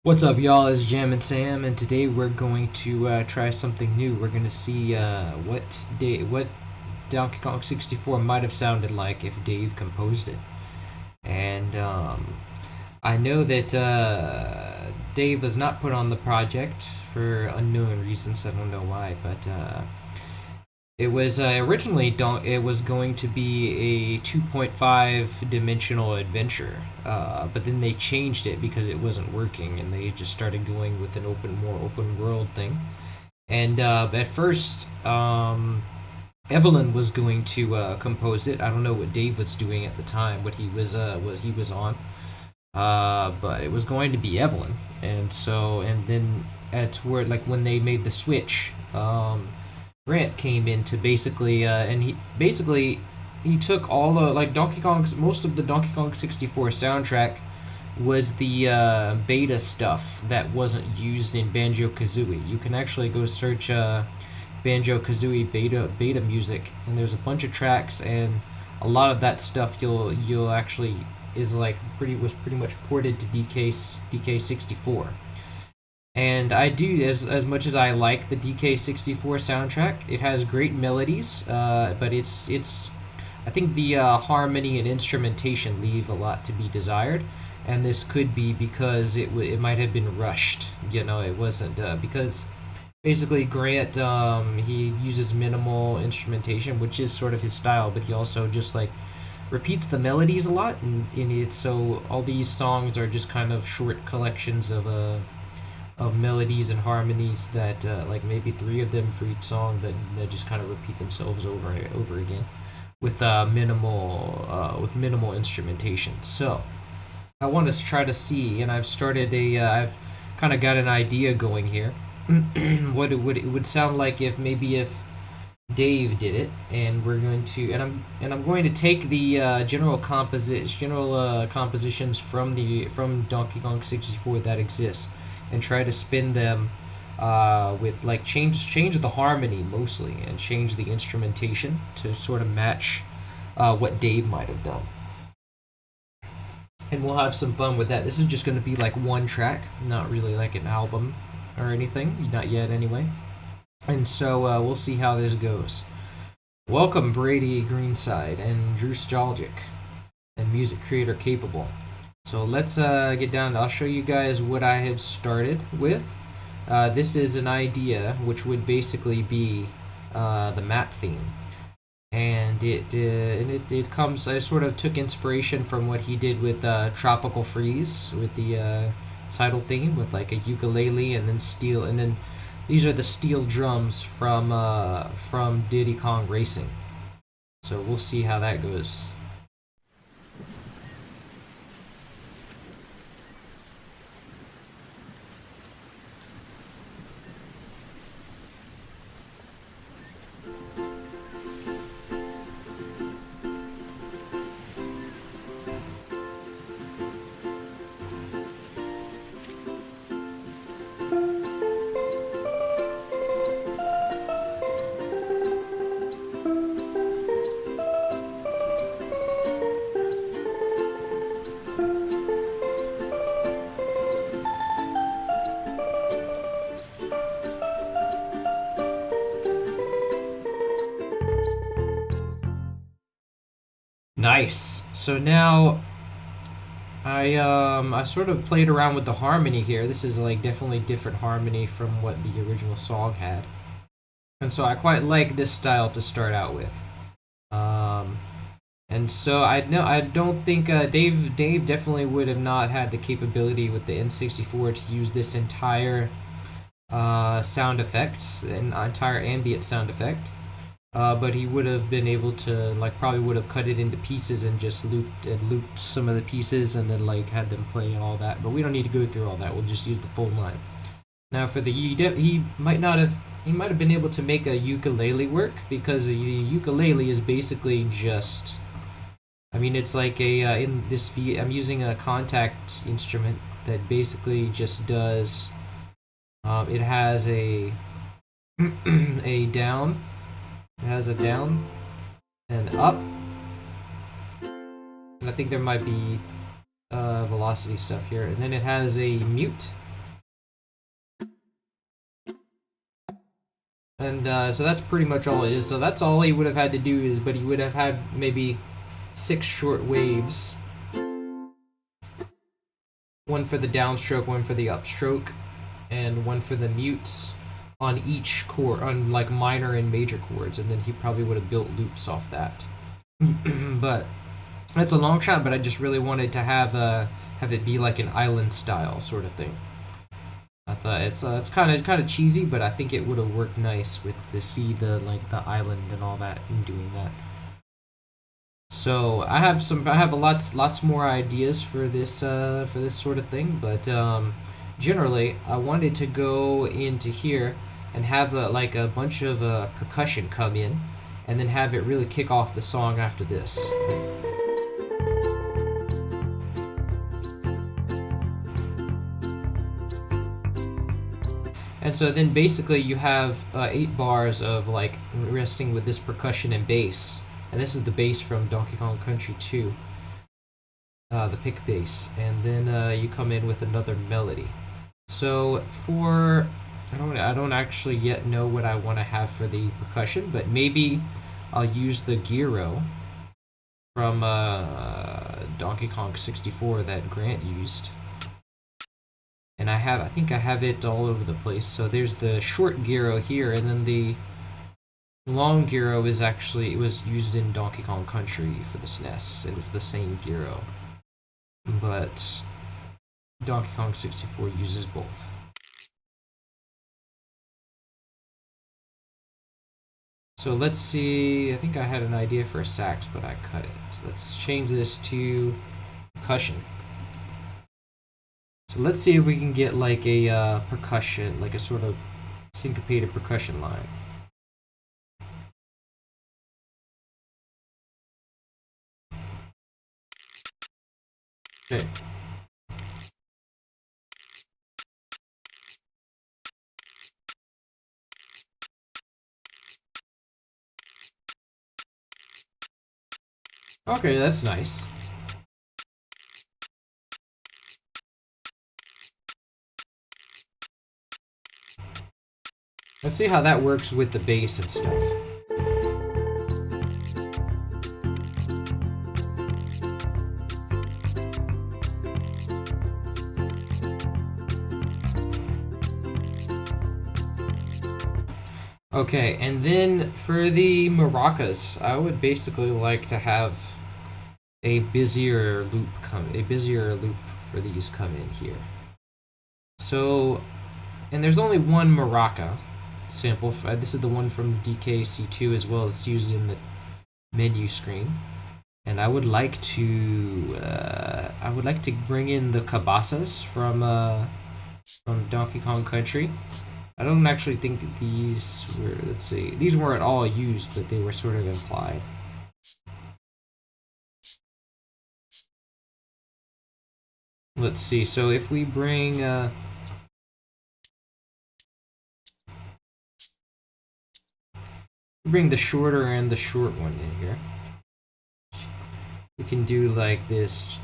What's up, y'all? It's Jam and Sam, and today we're going to try something new. We're going to see what Donkey Kong 64 might have sounded like if Dave composed it. And I know that Dave was not put on the project for unknown reasons. I don't know why, but it was originally it was going to be a 2.5 dimensional adventure, but then they changed it because it wasn't working, and they just started going with an more open world thing. And at first, Evelyn was going to compose it. I don't know what Dave was doing at the time, what he was on, but it was going to be Evelyn, and then at where like when they made the switch. Grant came in to basically, and he took all the most of the Donkey Kong 64 soundtrack was the beta stuff that wasn't used in Banjo Kazooie. You can actually go search Banjo Kazooie beta music, and there's a bunch of tracks, and a lot of that stuff you'll actually was pretty much ported to DK64. And I do, as much as I like the DK64 soundtrack, it has great melodies, but it's I think the harmony and instrumentation leave a lot to be desired, and this could be because it might have been rushed. It wasn't because basically Grant he uses minimal instrumentation, which is sort of his style, but he also just repeats the melodies a lot, and it's so all these songs are just kind of short collections of melodies and harmonies that maybe three of them for each song that just kind of repeat themselves over and over again with minimal instrumentation. So I want to try to see, and I've kind of got an idea going here what it would sound like if Dave did it, and we're going to and I'm going to take the general compositions from Donkey Kong 64 that exist, and try to spin them with change the harmony mostly, and change the instrumentation to sort of match what Dave might have done. And we'll have some fun with that. This is just going to be like one track, not really like an album or anything, not yet anyway. And so we'll see how this goes. Welcome, Brady Greenside and Drew Stalgic, and Music Creator Capable. So let's get down. I'll show you guys what I have started with. This is an idea which would basically be the map theme, and it comes. I sort of took inspiration from what he did with Tropical Freeze with the title theme with like a ukulele and then steel, and then these are the steel drums from Diddy Kong Racing. So we'll see how that goes. Nice. So now I sort of played around with the harmony here. This is definitely different harmony from what the original song had. And so I quite like this style to start out with. And so I don't think Dave definitely would have not had the capability with the N64 to use this entire sound effect, an entire ambient sound effect. But he would have been able to probably would have cut it into pieces and just looped some of the pieces, and then had them play all that. But we don't need to go through all that. We'll just use the full line. Now for the he might have been able to make a ukulele work, because the ukulele is basically just, it's like in this I'm using a contact instrument that basically just does it has a a down. It has a down and up, and I think there might be velocity stuff here, and then it has a mute And so that's pretty much all it is. So that's all he would have had to do is, but he would have had maybe 6 short waves. One for the downstroke, one for the upstroke, and one for the mutes on each chord, on like minor and major chords, and then he probably would have built loops off that. But that's a long shot, but I just really wanted to have it be like an island style sort of thing. I thought it's kind of cheesy, but I think it would have worked nice with the island and all that and doing that. So I have lots more ideas for this sort of thing, but generally I wanted to go into here and have a bunch of percussion come in, and then have it really kick off the song after this. And so then basically you have 8 bars of like resting with this percussion and bass. And this is the bass from Donkey Kong Country 2, the pick bass. And then you come in with another melody. So for, I don't actually yet know what I want to have for the percussion, but maybe I'll use the gyro from Donkey Kong 64 that Grant used. And I think I have it all over the place. So there's the short gyro here, and then the long gyro is actually, it was used in Donkey Kong Country for the SNES, and it's the same gyro. But Donkey Kong 64 uses both. So let's see, I think I had an idea for a sax, but I cut it. So let's change this to percussion. So let's see if we can get like a percussion, like a sort of syncopated percussion line. Okay. Okay, that's nice. Let's see how that works with the bass and stuff. Okay, and then for the maracas, I would basically like to have a busier loop for these come in here. So, and there's only one maraca sample. This is the one from DKC2 as well. It's used in the menu screen, and I would like to bring in the cabasas from Donkey Kong Country. I don't actually think these were, let's see, these weren't all used, but they were sort of implied. Let's see, so if we bring the shorter and the short one in here, we can do like this.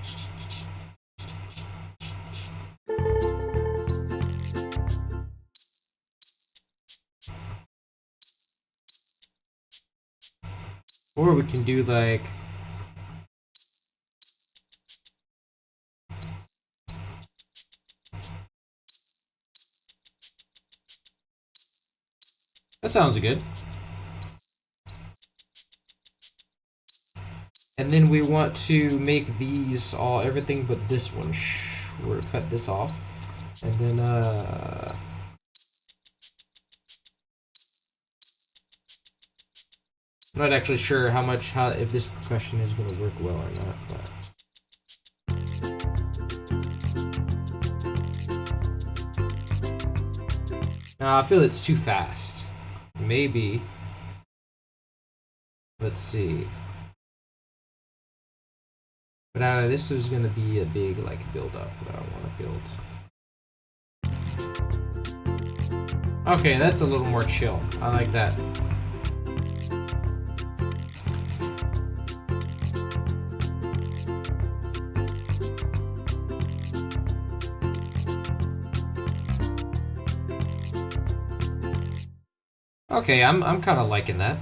Or we can do like that sounds good. And then we want to make these all everything but this one. We're cut this off, and then I'm not actually sure if this percussion is going to work well or not, but I feel it's too fast. Maybe. Let's see. But this is going to be a big like build up that I want to build. Okay, that's a little more chill. I like that. Okay, I'm kind of liking that.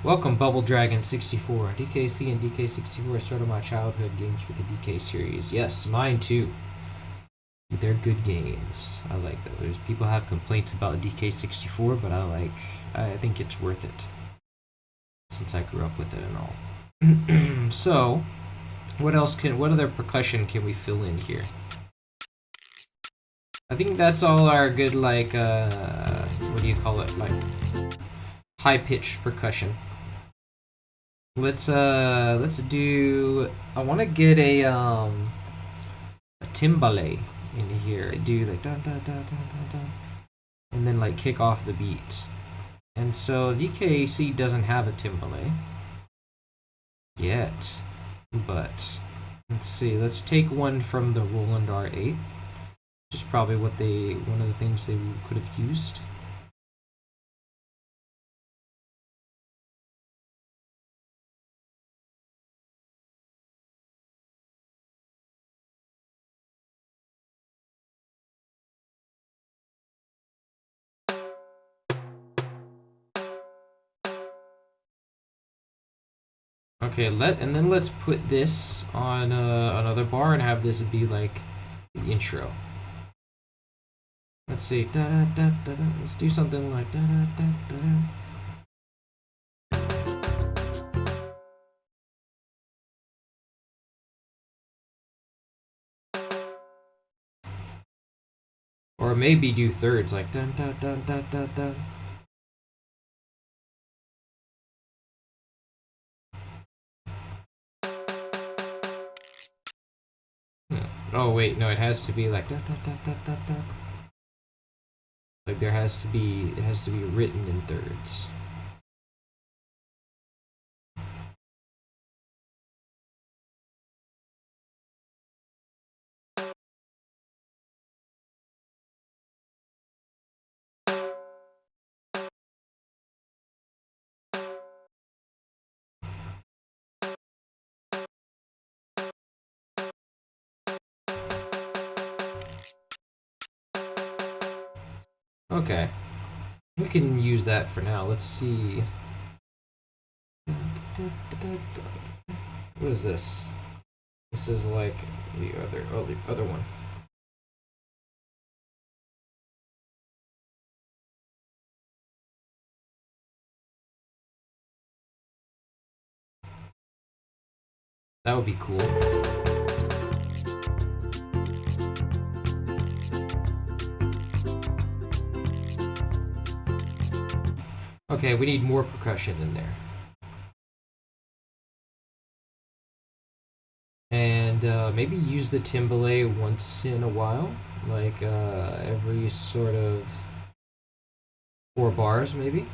Welcome, Bubble Dragon 64. DKC and DK64 are sort of my childhood games for the DK series. Yes, mine too. They're good games. I like those. People have complaints about DK64, but I think it's worth it since I grew up with it and all. So, what other percussion can we fill in here? I think that's all our good, like, what do you call it? Like, high-pitched percussion. Let's do, I want to get a timbale in here. Do like dun dun dun dun dun dun, and then like kick off the beats. And so DKC doesn't have a timbale yet, but let's see. Let's take one from the Roland R8, which is probably one of the things they could have used. Okay, and then let's put this on another bar and have this be like the intro. Let's see. Da, da, da, da, da. Let's do something like da, da, da, da, da. Or maybe do thirds like dun dun dun dun dun dun. Oh wait, no, it has to be like dun dun dun dun dun dun. Like it has to be written in thirds. Okay, we can use that for now. Let's see. What is this? This is like the other one. That would be cool. Okay, we need more percussion in there. And maybe use the timbale once in a while, like every sort of 4 bars, maybe.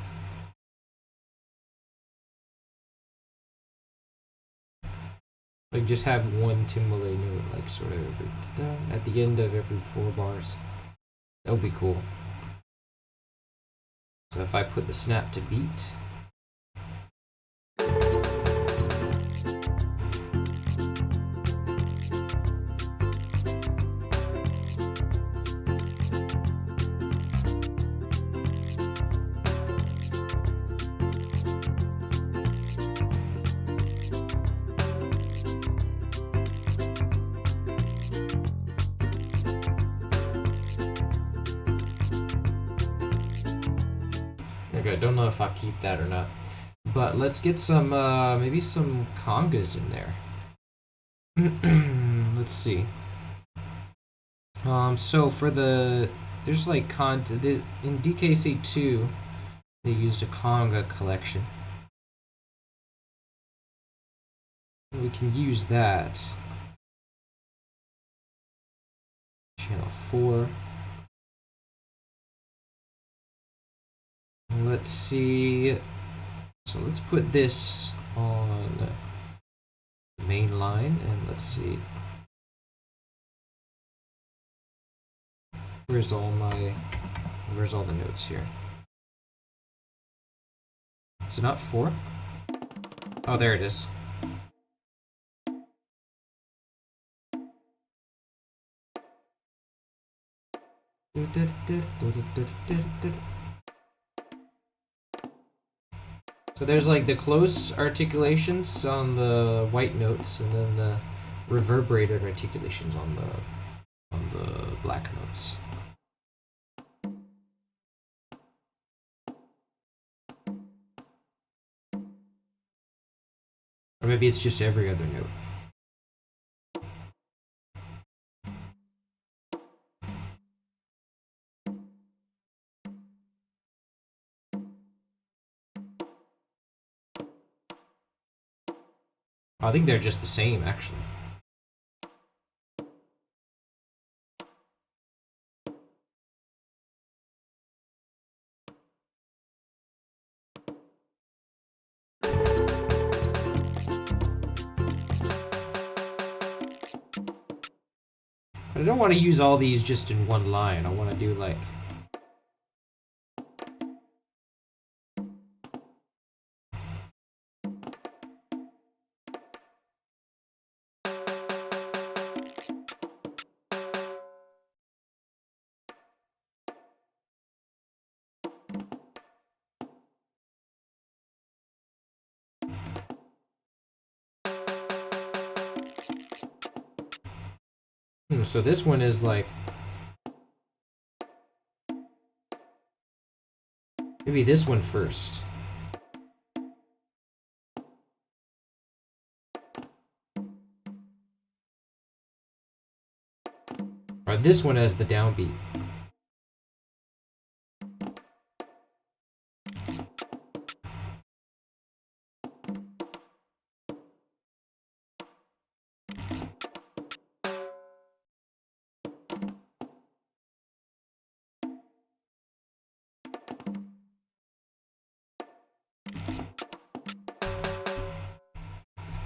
Like just have one timbale note, like sort of at the end of every 4 bars. That would be cool. So if I put the snap to beat. Okay, I don't know if I'll keep that or not. But let's get some, maybe some congas in there. Let's see. So for there's like in DKC2, they used a conga collection. We can use that. Channel 4. Let's see. So let's put this on the main line and let's see. Where's all the notes here? Is it not 4? Oh, there it is. So there's like the close articulations on the white notes, and then the reverberated articulations on the black notes. Or maybe it's just every other note. I think they're just the same, actually. But I don't want to use all these just in one line. I want to do like... So this one is like... Maybe this one first. Or this one has the downbeat.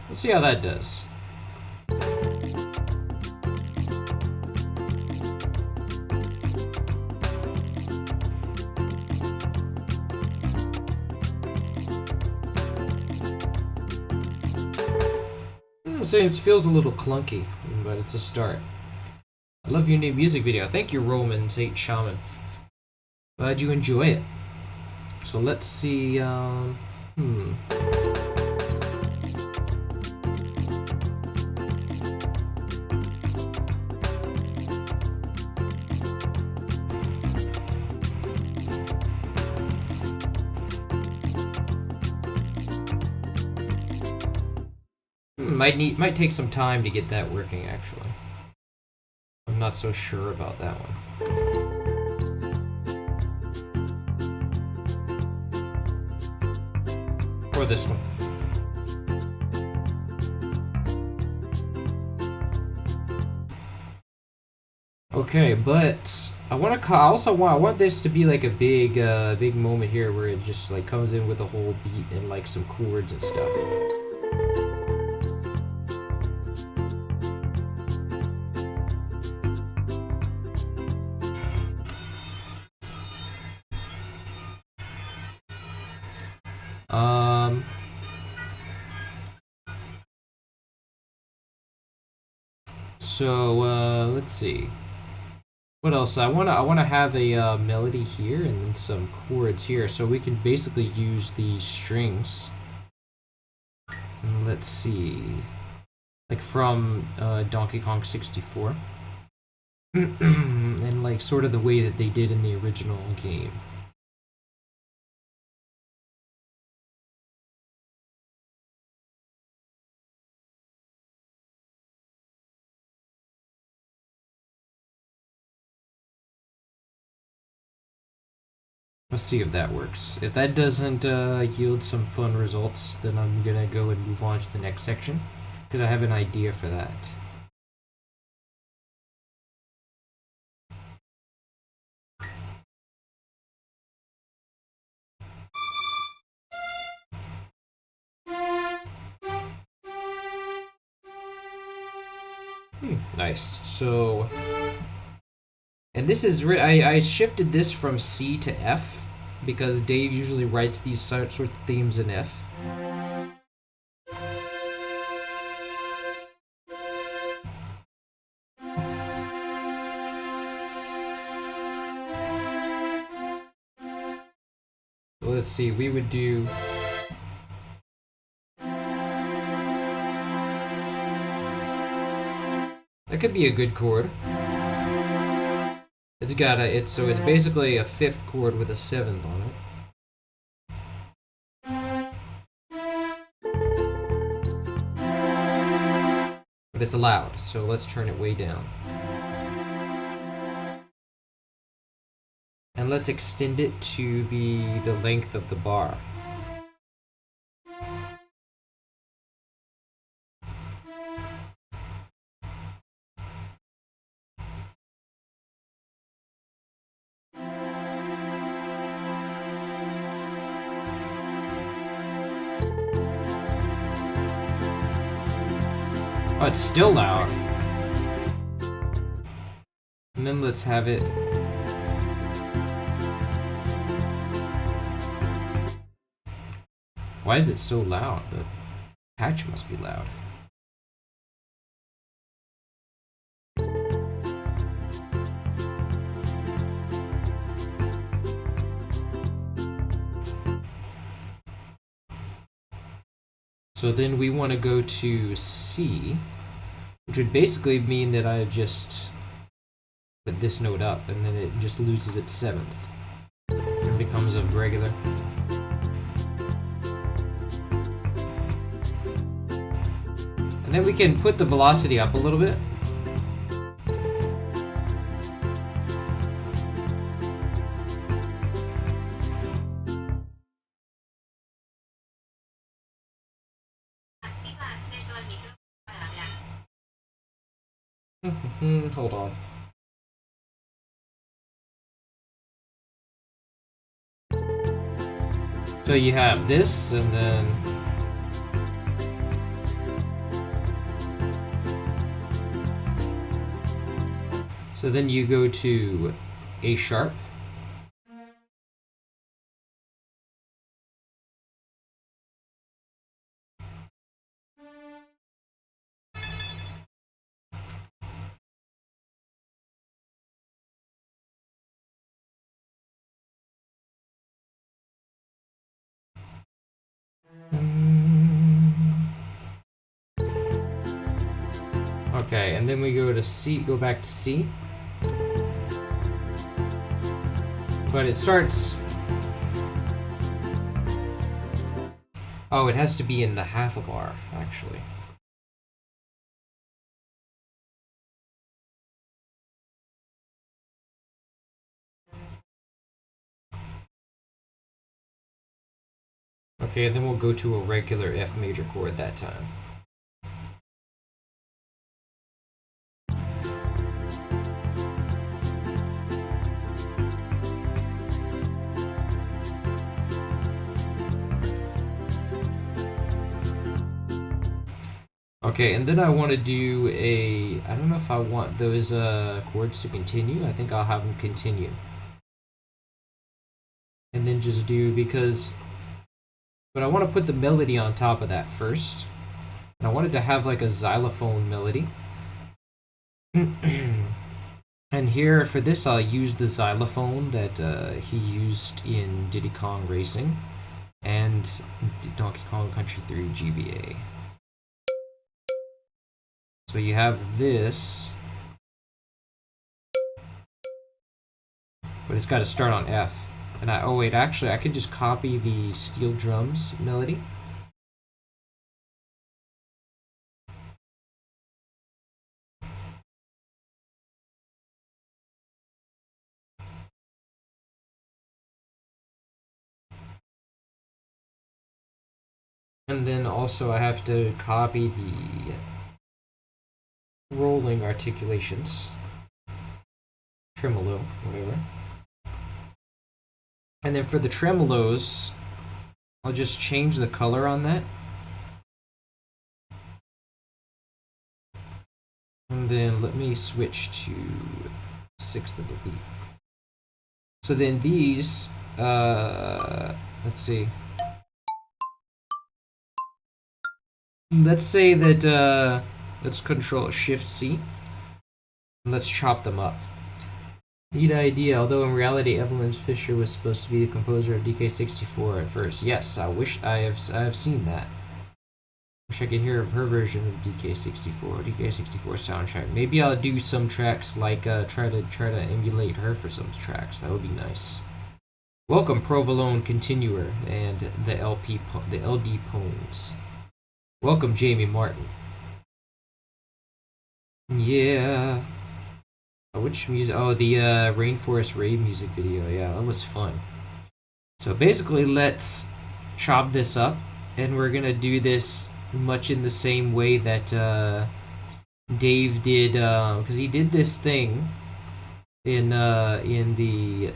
Let's see how that does. I'm saying it feels a little clunky, but it's a start. I love your new music video. Thank you, Roman Saint Shaman. Glad you enjoy it. So let's see. Might take some time to get that working, actually. I'm not so sure about that one. Or this one. Okay, but I want this to be like a big moment here where it just like comes in with a whole beat and like some chords and stuff. So let's see. What else? I wanna have a melody here and then some chords here, so we can basically use these strings. And let's see, like from Donkey Kong 64, and like sort of the way that they did in the original game. Let's see if that works. If that doesn't yield some fun results, then I'm gonna go and move on to the next section, because I have an idea for that. Nice. So, and this is I shifted this from C to F because Dave usually writes these sorts of themes in F. So let's see. We would do That could be a good chord. It's got so it's basically a fifth chord with a seventh on it. But it's loud, so let's turn it way down. And let's extend it to be the length of the bar. Oh, it's still loud. And then let's have it. Why is it so loud? The patch must be loud. So then we want to go to C, which would basically mean that I just put this note up and then it just loses its seventh. It becomes a regular. And then we can put the velocity up a little bit. Hold on. So you have this, and then so then you go to A sharp. Okay, and then we go to C, go back to C. But it starts. Oh, it has to be in the half a bar, actually. Okay, and then we'll go to a regular F major chord that time. Okay, and then I want to do a, I don't know if I want those chords to continue. I think I'll have them continue. And then just do, because, but I want to put the melody on top of that first. And I wanted to have like a xylophone melody. And here for this I'll use the xylophone that he used in Diddy Kong Racing and Donkey Kong Country 3 GBA. So you have this, but it's got to start on F. And oh wait, actually I could just copy the steel drums melody. And then also I have to copy the rolling articulations, tremolo, whatever. And then for the tremolos, I'll just change the color on that. And then let me switch to sixth of a beat. So then these, let's see. Let's say that, let's control Shift C. And let's chop them up. Neat idea, although in reality Evelyn Fisher was supposed to be the composer of DK64 at first. Yes, I wish I have seen that. Wish I could hear of her version of DK64 soundtrack. Maybe I'll do some tracks like try to emulate her for some tracks. That would be nice. Welcome Provolone Continuer and the LD Pones. Welcome Jamie Martin. Yeah. Oh, which music? Oh, the Rainforest Raid music video. Yeah, that was fun. So basically, let's chop this up, and we're gonna do this much in the same way that Dave did, because he did this thing in the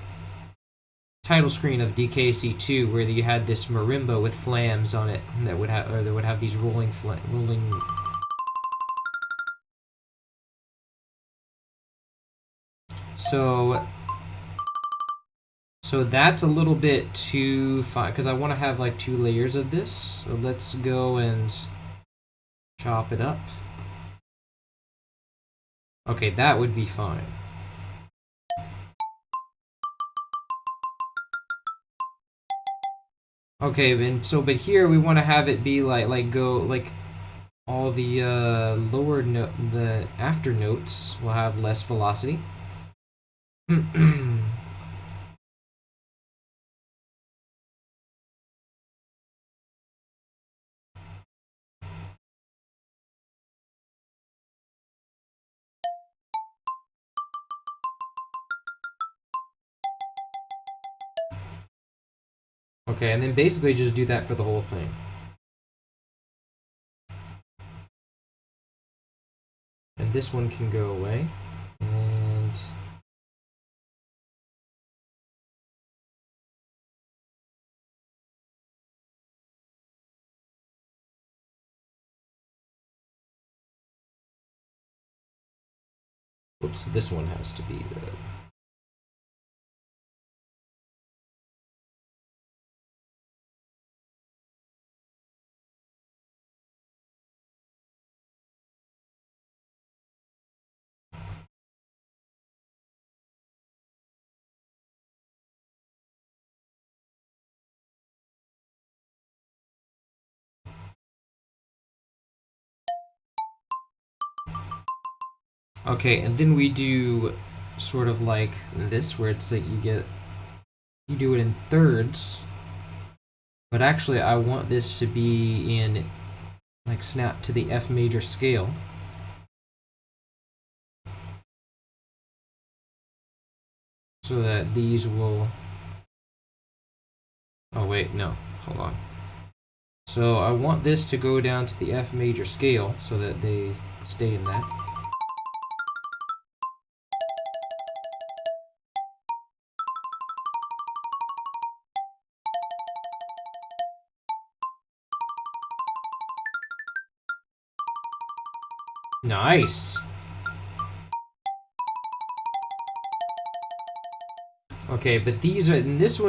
title screen of DKC2 where you had this marimba with flams on it that would have these rolling. So that's a little bit too fine because I want to have like 2 layers of this. So let's go and chop it up. Okay, that would be fine. Okay, and so but here we want to have it be like go like all the lower note, the after notes will have less velocity. Okay, and then basically just do that for the whole thing. And this one can go away. And whoops, this one has to be the okay, and then we do sort of like this where it's like you do it in thirds. But actually I want this to be in like snap to the F major scale. So that these will oh wait, no, hold on. So I want this to go down to the F major scale so that they stay in that. Nice. Okay, but these are this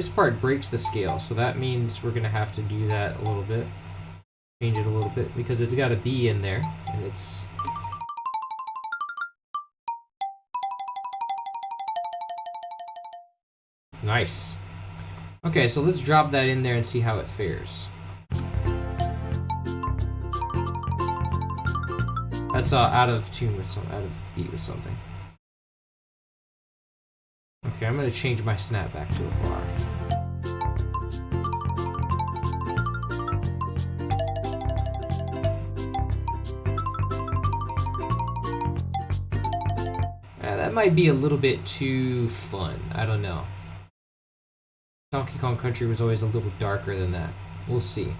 part breaks the scale, so that means we're gonna have to do that a little bit, change it a little bit because it's got a B in there, and it's nice. Okay, so let's drop that in there and see how it fares. That's out of tune with out of beat with something. Okay, I'm gonna change my snap back to a bar. That might be a little bit too fun. I don't know. Donkey Kong Country was always a little darker than that. We'll see.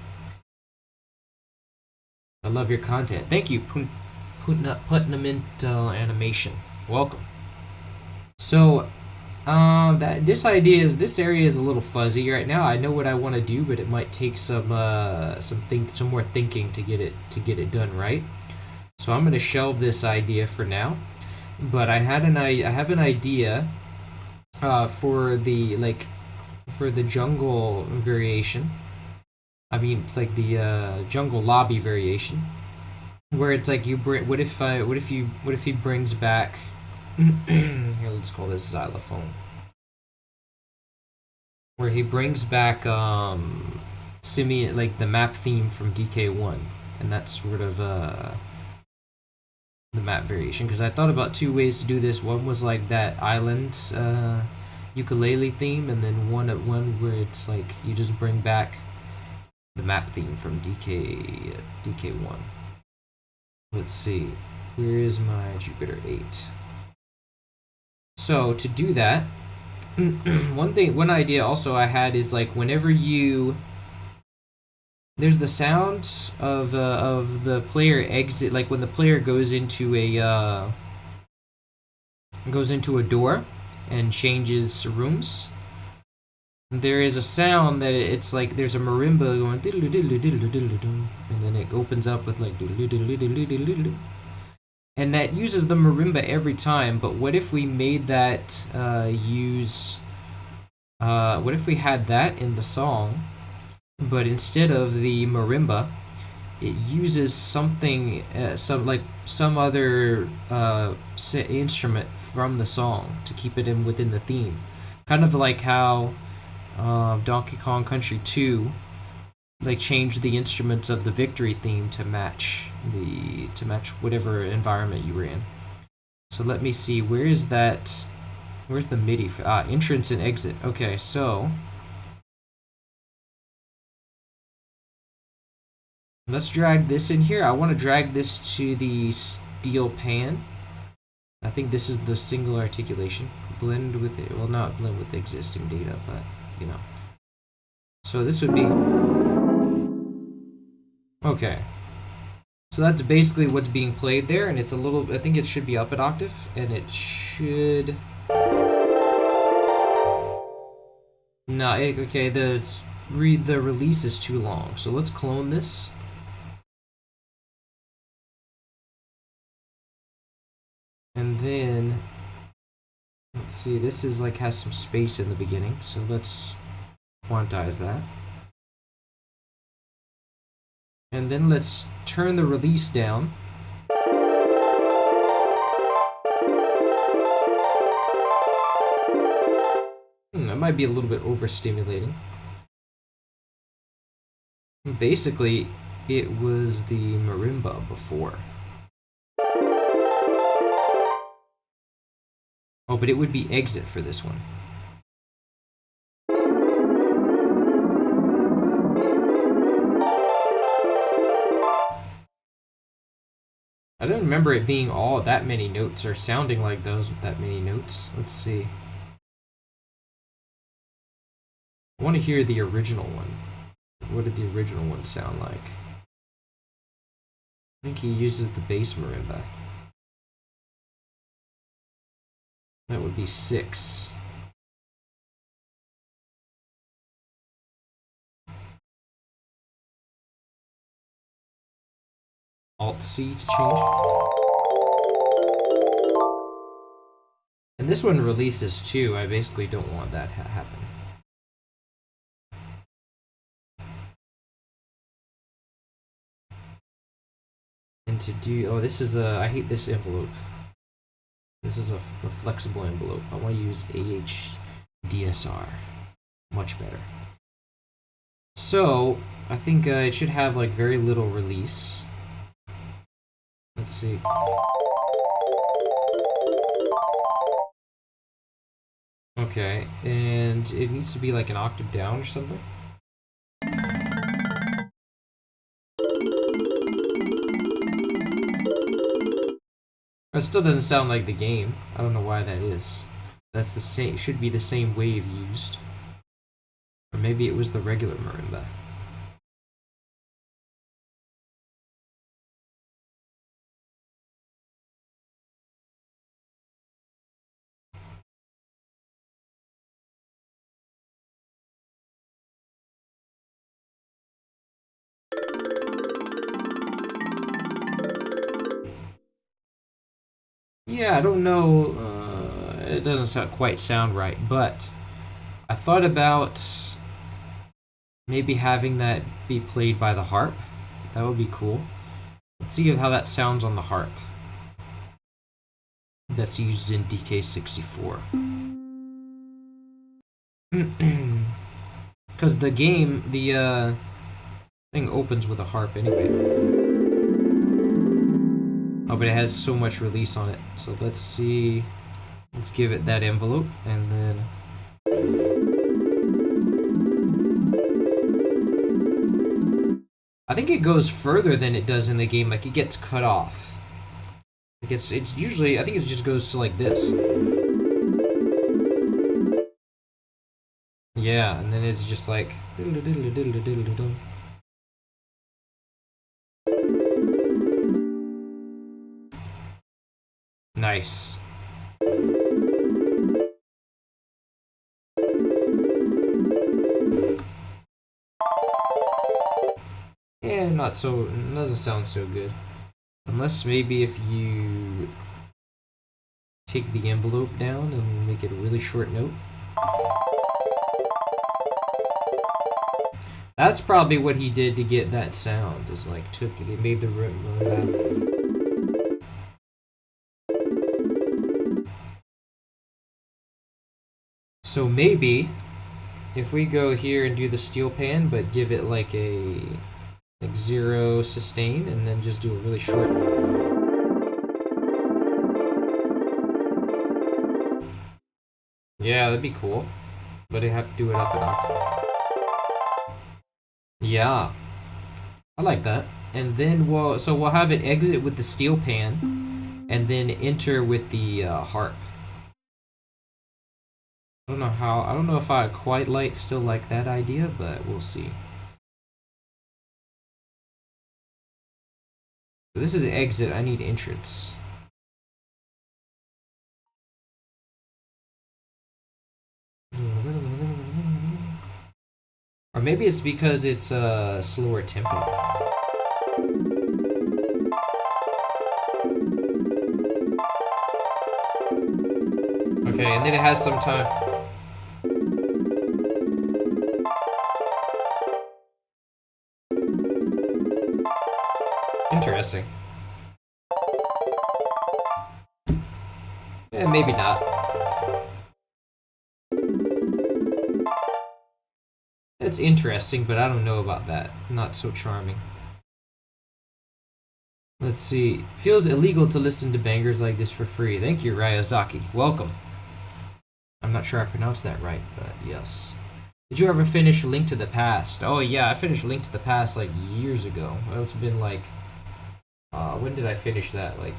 I love your content. Thank you, Putnament Animation. Welcome. So, this area is a little fuzzy right now. I know what I want to do, but it might take some more thinking to get it done right. So I'm gonna shelve this idea for now. But I have an idea for the jungle variation. I mean, like the jungle lobby variation, where it's like what if he brings back here, let's call this Xylophone, where he brings back like the map theme from DK1, and that's sort of the map variation, because I thought about two ways to do this. One was like that island ukulele theme, and then one where it's like you just bring back the map theme from DK1. Let's see, where is my Jupiter 8? So to do that, one idea also I had is like whenever there's the sound of the player exit, like when the player goes into a door and changes rooms. There is a sound that it's like there's a marimba going diddle diddle diddle diddle diddle, and then it opens up with like diddle diddle diddle diddle diddle, and that uses the marimba every time. But what if we made that what if we had that in the song, but instead of the marimba, it uses something, some other instrument from the song to keep it within the theme, kind of like how Donkey Kong Country 2 like changed the instruments of the victory theme to match whatever environment you were in. So let me see, where's the MIDI for entrance and exit. Okay, so let's drag this in here. I want to drag this to the steel pan. I think this is the single articulation. Blend with it. Well, not blend with the existing data, but you know. So this would be okay. So that's basically what's being played there, and it's a little. I think it should be up an octave, and it should. No, okay. The release is too long, so let's clone this. And then, let's see, this is like has some space in the beginning, so let's quantize that. And then let's turn the release down. That might be a little bit overstimulating. Basically, it was the marimba before. Oh, but it would be exit for this one. I don't remember it being all that many notes or sounding like those with that many notes. Let's see. I want to hear the original one. What did the original one sound like? I think he uses the bass marimba. That would be 6. Alt-C to change. And this one releases too. I basically don't want that to happen. And to do, oh, this is a, I hate this envelope. This is a flexible envelope. I want to use AHDSR. Much better. So, I think it should have like very little release. Let's see. Okay, and it needs to be like an octave down or something. It still doesn't sound like the game. I don't know why that is. That's the same. Should be the same wave used, or maybe it was the regular marimba. Yeah, I don't know. It doesn't quite sound right, but I thought about maybe having that be played by the harp. That would be cool. Let's see how that sounds on the harp. That's used in DK64. Because the game, the thing opens with a harp anyway. but it has so much release on it. So let's see. Let's give it that envelope, and then I think it goes further than it does in the game. Like, it gets cut off. It's usually, I think it just goes to like this. Yeah, and then it's just like nice. Yeah, not so, doesn't sound so good. Unless maybe if you take the envelope down and make it a really short note. That's probably what he did to get that sound, is like took it, he made the rhythm of that. So maybe if we go here and do the steel pan, but give it like a like 0 sustain, and then just do a really short. Yeah, that'd be cool, but I have to do it up and up. Yeah, I like that. And then we'll have it exit with the steel pan, and then enter with the harp. I don't know if I quite still like that idea, but we'll see. This is exit, I need entrance. Or maybe it's because it's a slower tempo. Okay, and then it has some time. Interesting. Yeah, maybe not. It's interesting, but I don't know about that. Not so charming. Let's see. Feels illegal to listen to bangers like this for free. Thank you, Ryozaki. Welcome. I'm not sure I pronounced that right, but yes. Did you ever finish Link to the Past? Oh yeah, I finished Link to the Past like years ago. It's been like, when did I finish that? Like,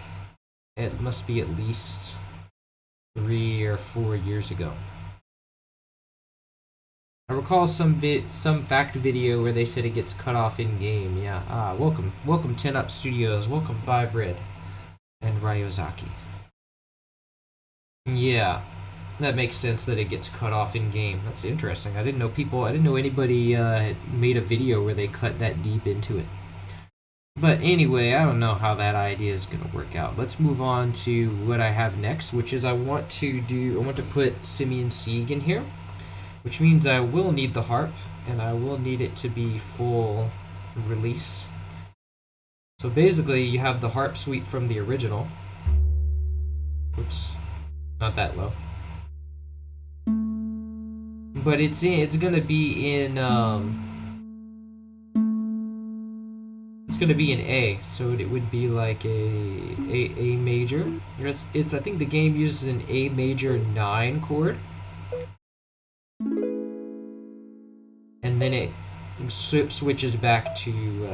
it must be at least 3 or 4 years ago. I recall some fact video where they said it gets cut off in game. Yeah. Welcome 10 Up Studios. Welcome 5 Red and Ryozaki. Yeah, that makes sense that it gets cut off in game. That's interesting. I didn't know anybody made a video where they cut that deep into it. But anyway, I don't know how that idea is gonna work out. Let's move on to what I have next, which is I want to put Simeon Sieg in here, which means I will need the harp, and I will need it to be full release. So basically, you have the harp suite from the original. Oops, not that low. But it's gonna be in it's gonna be in A, so it would be like a major. I think the game uses an A major 9 chord. And then it switches back to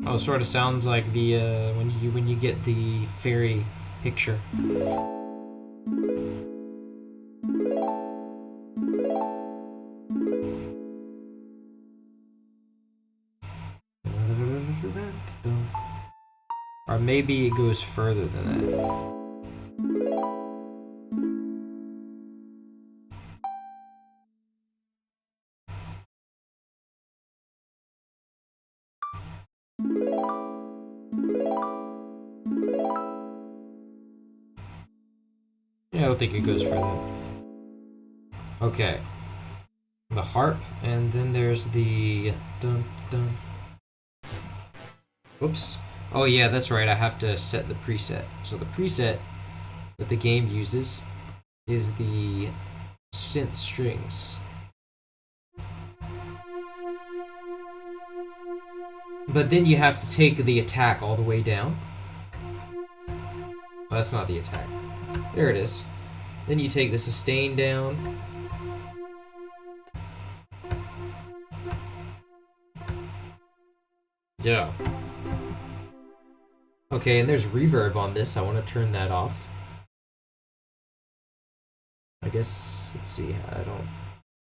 oh, sort of sounds like the when you get the fairy picture. Or maybe it goes further than that. Yeah, I don't think it goes further. Okay. The harp, and then there's the dun dun. Oops. Oh yeah, that's right, I have to set the preset. So the preset that the game uses is the synth strings. But then you have to take the attack all the way down. Oh, that's not the attack. There it is. Then you take the sustain down. Yeah. Okay, and there's reverb on this. I want to turn that off. I guess, let's see. I don't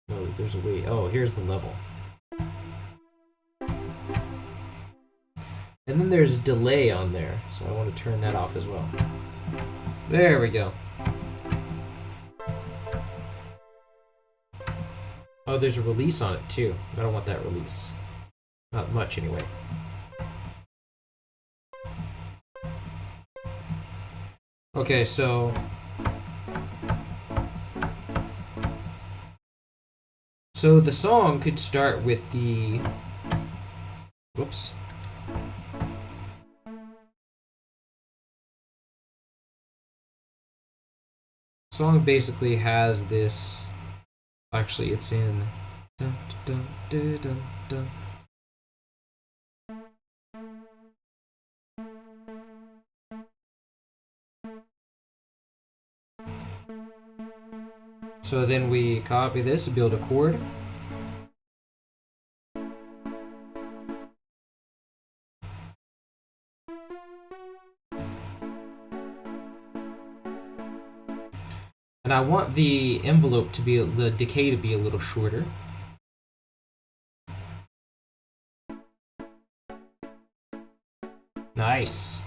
know. There's a way. Oh, here's the level. And then there's delay on there, so I want to turn that off as well. There we go. Oh, there's a release on it too. I don't want that release. Not much anyway. Okay, so the song could start with the whoops. Song basically has this. Actually, it's in. Dun, dun, dun, dun, dun. So then we copy this and build a chord. And I want the envelope to be, the decay to be a little shorter. Nice.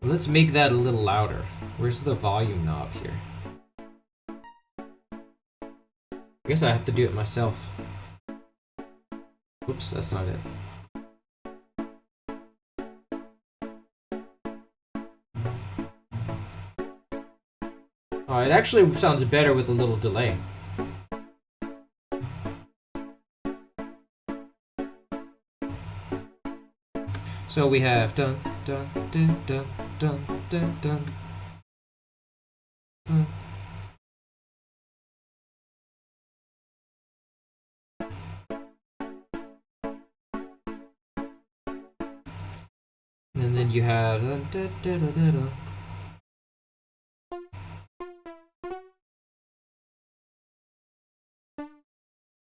Let's make that a little louder. Where's the volume knob here? I guess I have to do it myself. Oops, that's not it. Oh, it actually sounds better with a little delay. So we have dun dun dun dun dun dun dun dun. And then you have dun, dun, dun, dun, dun, dun.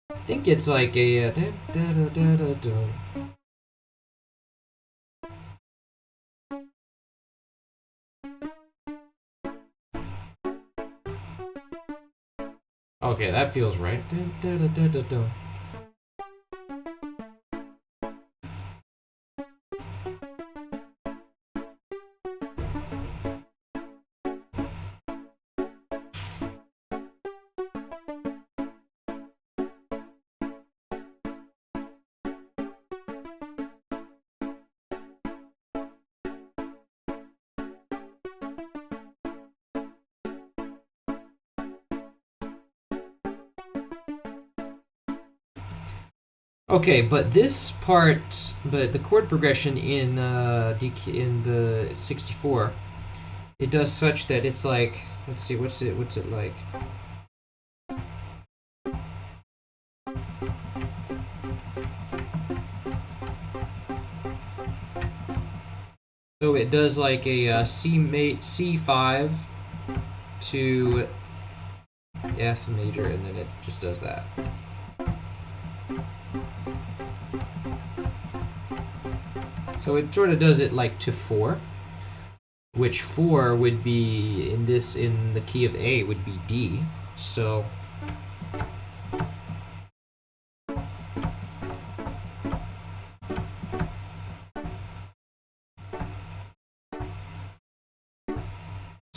I think it's like a dun, dun, dun, dun, dun. Okay, that feels right. Dun, dun, dun, dun, dun, dun. Okay, but this part, but the chord progression in in the 64, it does such that it's like, let's see, what's it like? So it does like a C5 to F major, and then it just does that. So it sort of does it like to 4, which 4 would be in the key of A would be D. So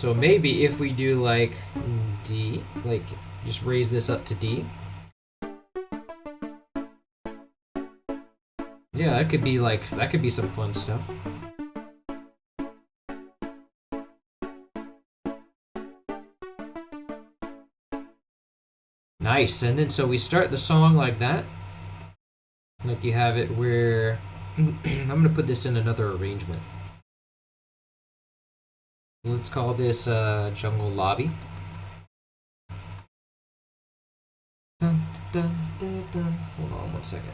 maybe if we do like D, like just raise this up to D. Yeah, that could be some fun stuff. Nice, and then so we start the song like that. Like you have it where I'm gonna put this in another arrangement. Let's call this Jungle Lobby. Dun, dun, dun, dun. Hold on one second.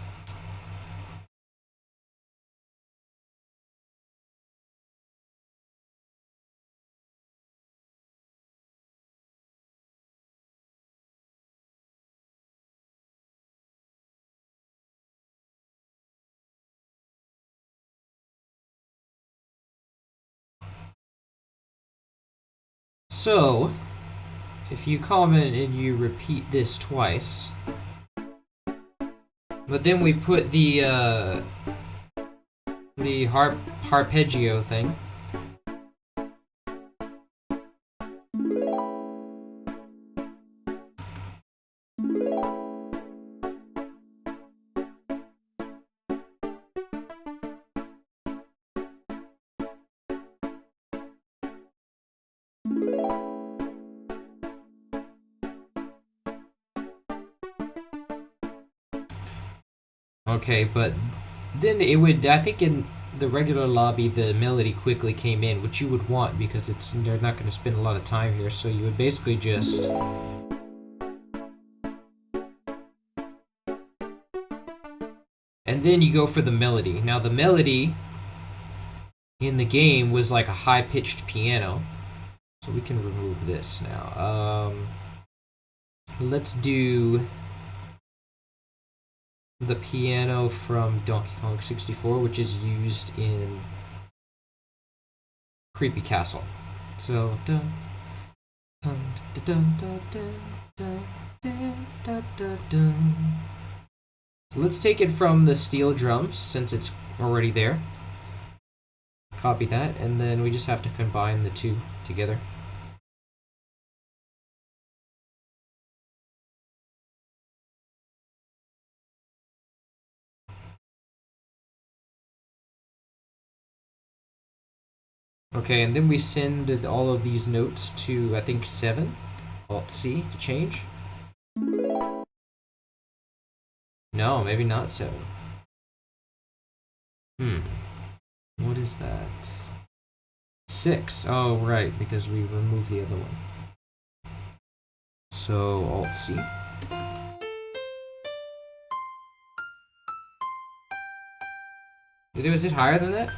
So, if you comment and you repeat this twice, but then we put the harpeggio thing. Okay, but then it would, I think in the regular lobby, the melody quickly came in, which you would want because they're not going to spend a lot of time here, so you would basically just... And then you go for the melody. Now the melody in the game was like a high-pitched piano, so we can remove this now. Let's do the piano from Donkey Kong 64, which is used in Creepy Castle. So, dun, dun, dun, dun, dun, dun, dun, dun, dun, dun. So let's take it from the steel drums, since it's already there. Copy that, and then we just have to combine the two together. Okay, and then we send all of these notes to, I think, 7. Alt-C to change. No, maybe not 7. What is that? 6. Oh, right, because we removed the other one. So, Alt-C. Was it higher than that?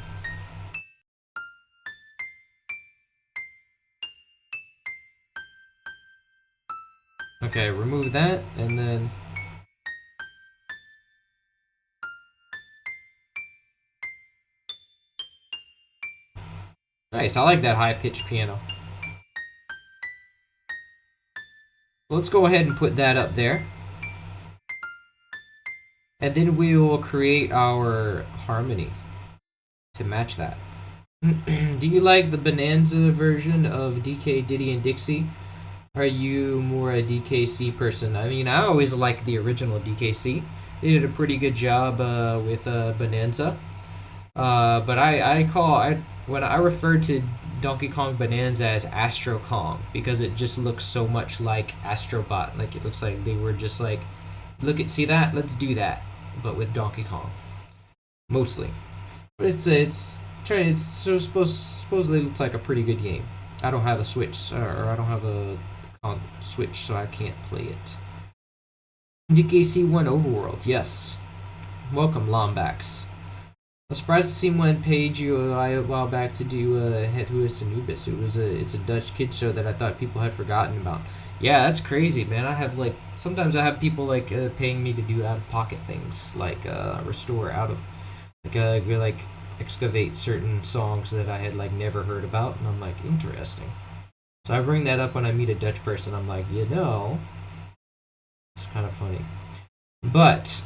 Okay, remove that, and then... Nice, I like that high-pitched piano. Let's go ahead and put that up there. And then we will create our harmony to match that. Do you like the Bonanza version of DK, Diddy, and Dixie? Are you more a DKC person? I mean, I always like the original DKC. They did a pretty good job with Bonanza. But when I refer to Donkey Kong Bonanza as Astro Kong because it just looks so much like Astrobot. Like it looks like they were just like, see that? Let's do that, but with Donkey Kong, mostly. But supposedly looks like a pretty good game. I don't have a Switch, or I don't have a Switch, so I can't play it. DKC1 Overworld, yes. Welcome, Lombax. I was surprised to see one page a while back to do Het Huis Anubis. It's a Dutch kid show that I thought people had forgotten about. Yeah, that's crazy, man. I have sometimes I have people paying me to do out of pocket things like restore out of excavate certain songs that I had never heard about, and I'm like, interesting. So I bring that up when I meet a Dutch person. I'm like, it's kind of funny, but.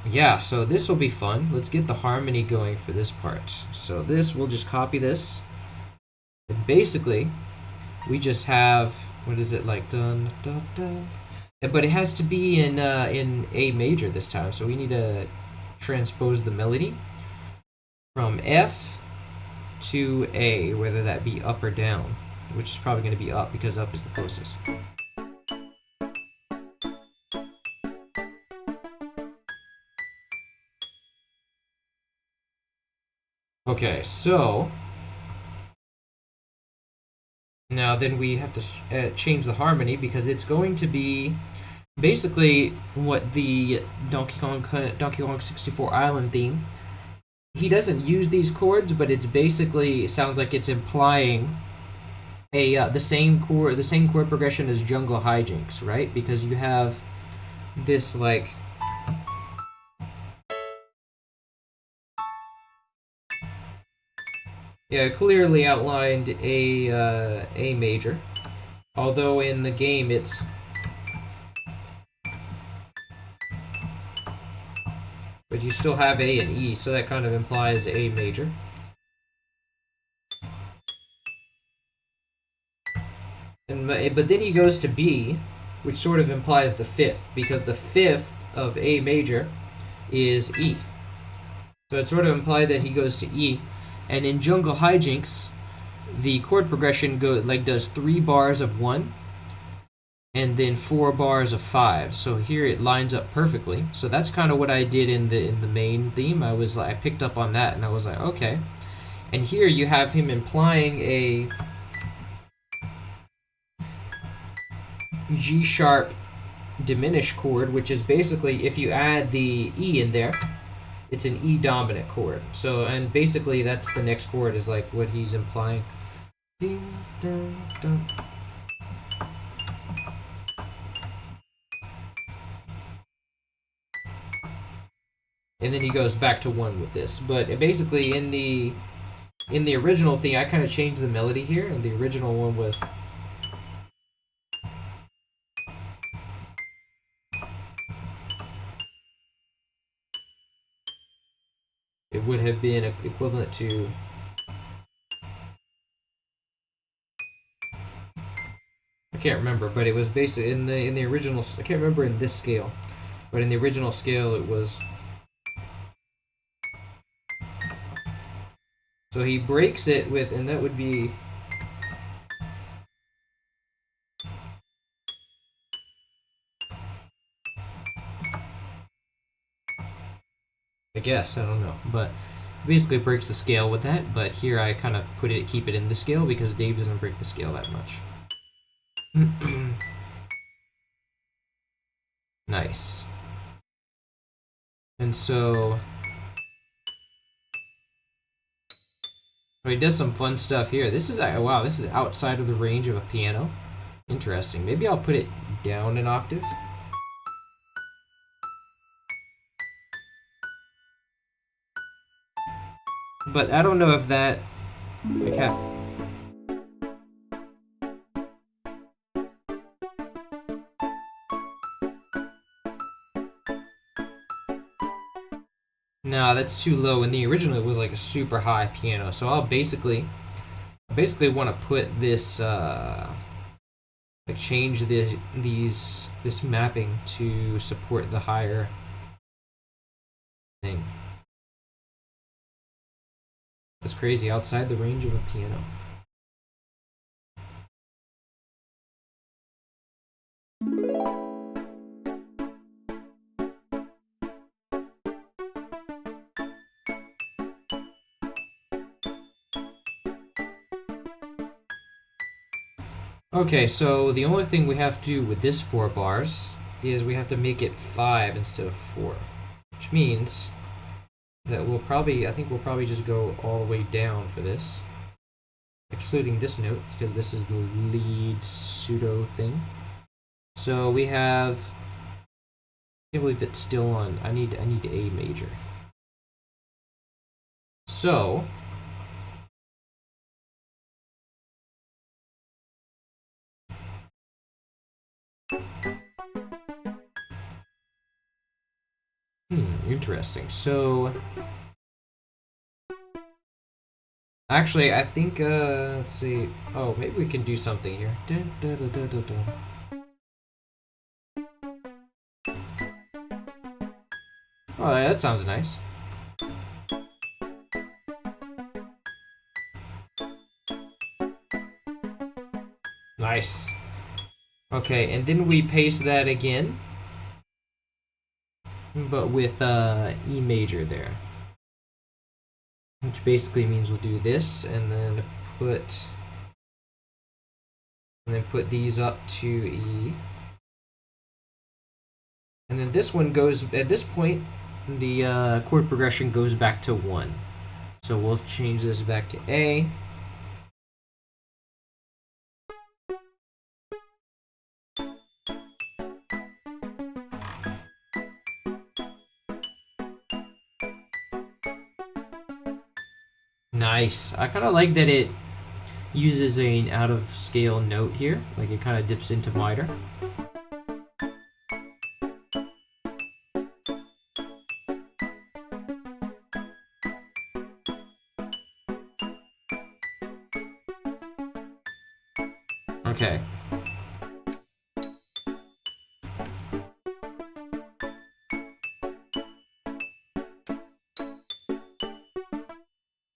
Yeah, so this will be fun. Let's get the harmony going for this part. So we'll just copy this. And basically, we just have, what is it, dun, dun, dun. But it has to be in A major this time. So we need to transpose the melody from F to A, whether that be up or down, which is probably going to be up because up is the closest. Okay, so now then we have to change the harmony because it's going to be basically what the Donkey Kong 64 Island theme. He doesn't use these chords, but it's basically, it sounds like it's implying the same chord progression as Jungle Hijinks, right? Because you have this clearly outlined A major. Although in the game it's... But you still have A and E, so that kind of implies A major. But then he goes to B, which sort of implies the fifth, because the fifth of A major is E. So it sort of implied that he goes to E. And in Jungle Hijinks, the chord progression does 3 bars of 1 and then 4 bars of 5. So here it lines up perfectly. So that's kind of what I did in the main theme. I picked up on that and I was like, okay. And here you have him implying a G sharp diminished chord, which is basically, if you add the E in there, it's an E dominant chord. So, and basically that's the next chord is like what he's implying. Ding, dun, dun. And then he goes back to 1 with this. But basically in the original thing, I kind of changed the melody here, and the original one was... It would have been equivalent to... I can't remember, but it was basically in the original... I can't remember in this scale, but in the original scale it was... So he breaks it with, and that would be... I guess, I don't know, but basically breaks the scale with that, but here I kind of keep it in the scale because Dave doesn't break the scale that much. Nice. And so he does some fun stuff here. This is, wow, this is outside of the range of a piano. Interesting. Maybe I'll put it down an octave. But I don't know if that... Like, no, that's too low. In the original, it was like a super high piano. So I'll basically want to put this, like change this mapping to support the higher thing. That's crazy. Outside the range of a piano. Okay, so the only thing we have to do with this 4 bars is we have to make it 5 instead of 4, which means that I think we'll probably just go all the way down for this, excluding this note because this is the lead pseudo thing. So we have, I can't believe it's still on. I need A major. So interesting. So actually, I think let's see. Oh, maybe we can do something here. Dun, dun, dun, dun, dun, dun. Oh, that sounds nice. Nice. Okay, and then we paste that again, but with E major there, which basically means we'll do this and then put these up to E, and then this one goes, at this point the chord progression goes back to 1, so we'll change this back to A. Nice. I kind of like that uses an out of scale note here, like it kind of dips into minor. Okay.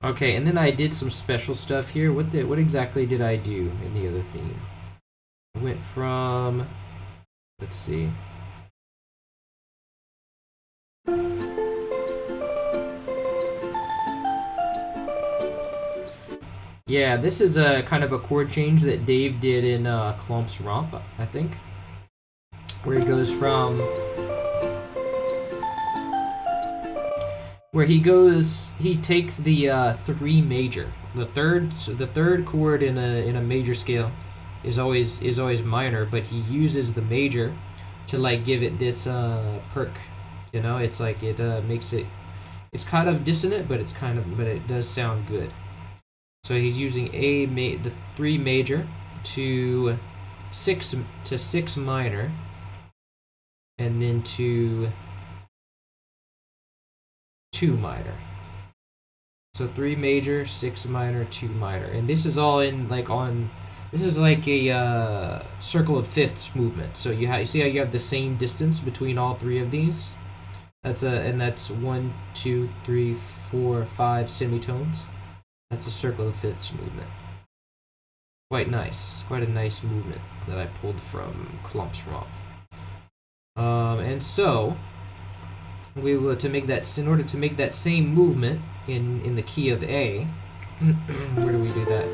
Okay, and then I did some special stuff here. What exactly did I do in the other theme? I went from, let's see. Yeah, this is a kind of a chord change that Dave did in Klomp's Romp, I think, where he goes from he takes the 3 major. The third chord in a major scale is always minor, but he uses the major to like give it this perk. You know, it's like it makes it. It's kind of dissonant, but but it does sound good. So he's using the 3 major to 6 minor, and then to 2 minor. So 3 major, 6 minor, 2 minor, and this is all in like on. This is like a circle of fifths movement. So you see how you have the same distance between all 3 of these. That's 1, 2, 3, 4, 5 semitones. That's a circle of fifths movement. Quite nice. Quite a nice movement that I pulled from Klomp's Romp. And so we will in order to make that same movement in the key of A. Where do we do that?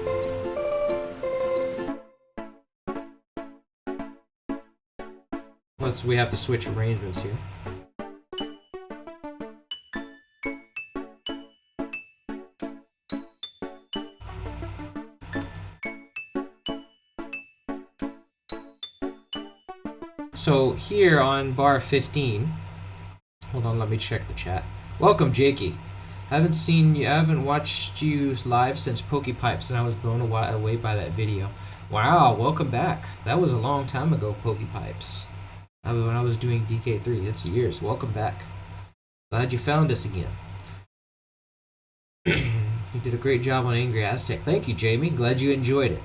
We have to switch arrangements here. So here on bar 15, hold on, let me check the chat. Welcome, Jakey. I haven't watched you live since Pokepipes, and I was blown away by that video. Wow, welcome back. That was a long time ago, Pokepipes. When I was doing DK3, it's years. Welcome back. Glad you found us again. You did a great job on Angry Aztec. Thank you, Jamie. Glad you enjoyed it.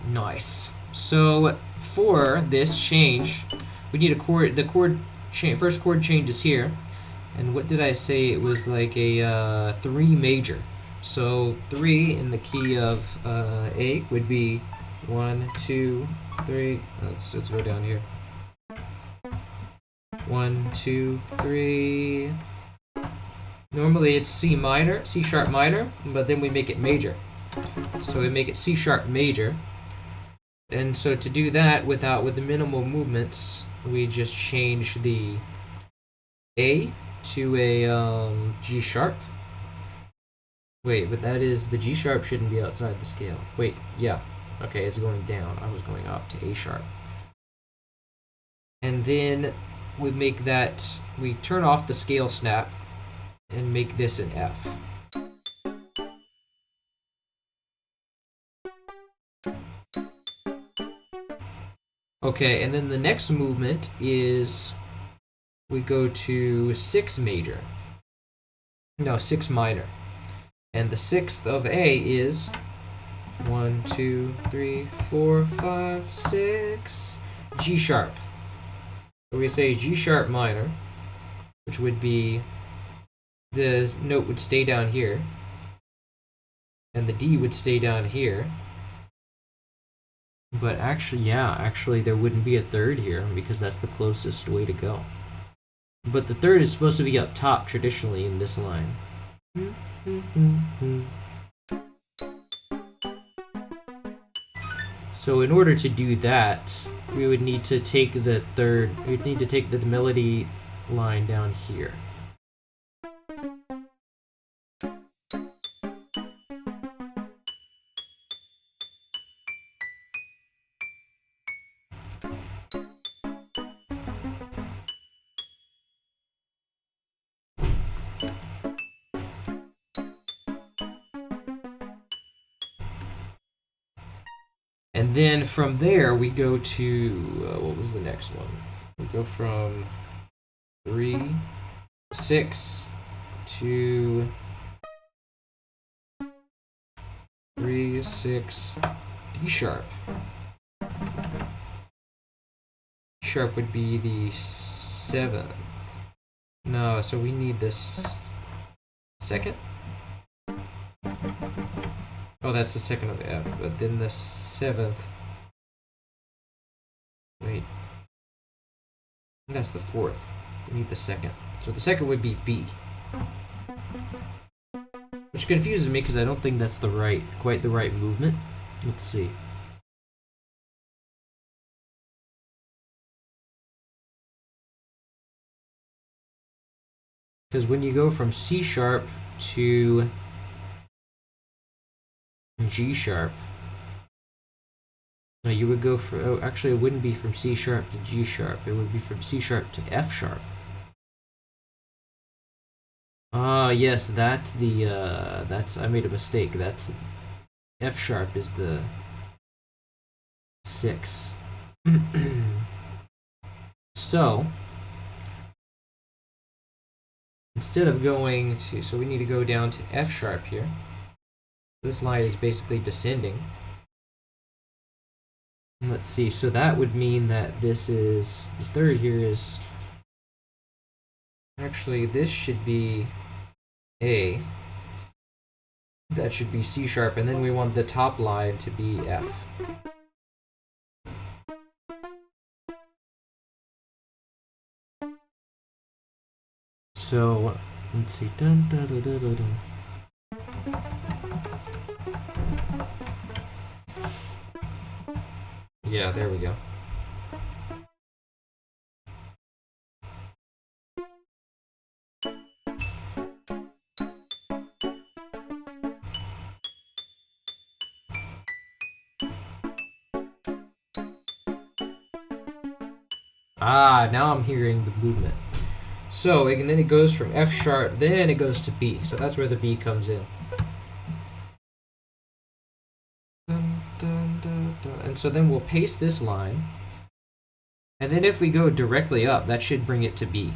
Nice. So for this change, we need a chord. First chord change is here, and what did I say? It was like a 3 major. So 3 in the key of A would be 1, 2, 3. Let's go down here. 1, 2, 3. Normally it's C minor, C sharp minor, but then we make it major. So we make it C sharp major. And so to do that with the minimal movements, we just change the A to a G sharp. Wait, but that is, the G sharp shouldn't be outside the scale. Wait, yeah. Okay, it's going down. I was going up to A sharp. And then we make that, we turn off the scale snap and make this an F. Okay, and then the next movement is we go to 6 major. No, 6 minor. And the 6th of A is 1, 2, 3, 4, 5, 6. G sharp. So we say G sharp minor, which would be, the note would stay down here, and the D would stay down here. But actually there wouldn't be a 3rd here because that's the closest way to go. But the 3rd is supposed to be up top traditionally in this line. So in order to do that, we would need to take the melody line down here. And then from there we go to what was the next one? We go from 3, 6 to 3, 6, D sharp. D sharp would be the 7th. No, so we need this 2nd. Oh, that's the 2nd of F, but then the 7th. Wait. That's the 4th. We need the 2nd. So the 2nd would be B. Which confuses me because I don't think that's quite the right movement. Let's see. Because when you go from C sharp to G sharp, no, you would go for, oh, actually it wouldn't be from C sharp to G sharp, it would be from C sharp to F sharp. Ah, yes, that's the, I made a mistake. That's, F sharp is the 6. So, instead of going to, so we need to go down to F sharp here. This line is basically descending. Let's see, so that would mean that this is, the 3rd here is, actually this should be A. That should be C sharp, and then we want the top line to be F. So, let's see. Dun, dun, dun, dun, dun, dun. Yeah, there we go. Ah, now I'm hearing the movement. So, and then it goes from F sharp, then it goes to B. So that's where the B comes in. Dun, dun, dun, dun. And so then we'll paste this line. And then if we go directly up, that should bring it to B.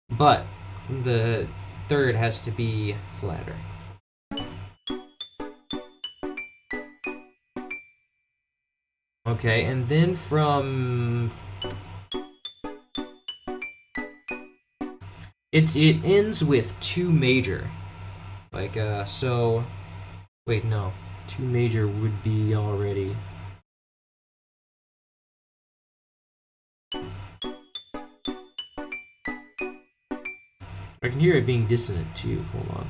But the 3rd has to be flatter. Okay, and then from... It ends with 2 major. Like, so... Wait, no. 2 major would be already... I can hear it being dissonant too. Hold on.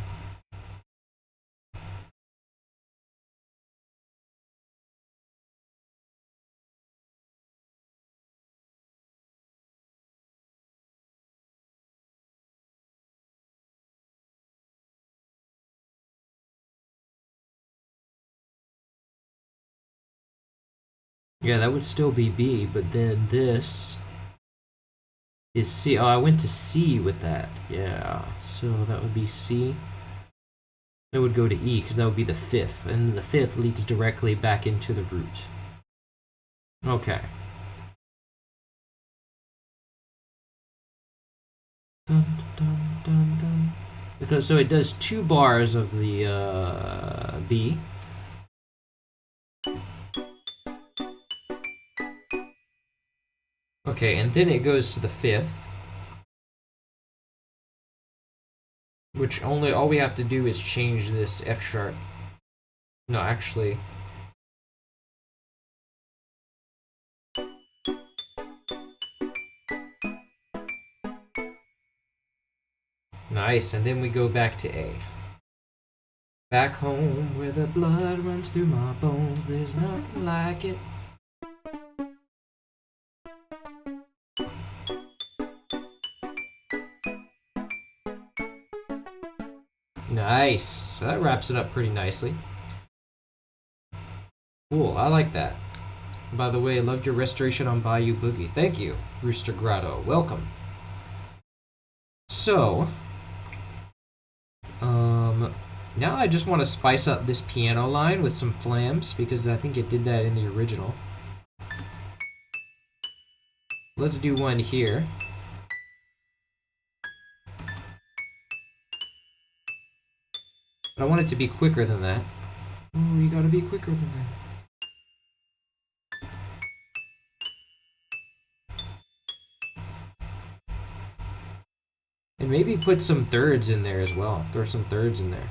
Yeah, that would still be B, but then this is C. Oh, I went to C with that. Yeah, so that would be C. That would go to E, because that would be the 5th, and the 5th leads directly back into the root. Okay. Dun, dun, dun, dun. Because, so it does 2 bars of the B. Okay, and then it goes to the 5th. Which all we have to do is change this F sharp. No, actually. Nice, and then we go back to A. Back home where the blood runs through my bones, there's nothing like it. Nice. So that wraps it up pretty nicely. Cool, I like that. By the way, I loved your restoration on Bayou Boogie. Thank you, Rooster Grotto. Welcome. So, Now I just want to spice up this piano line with some flams because I think it did that in the original. Let's do one here. But I want it to be quicker than that. Oh, you gotta be quicker than that. And maybe put some thirds in there as well. Throw some thirds in there.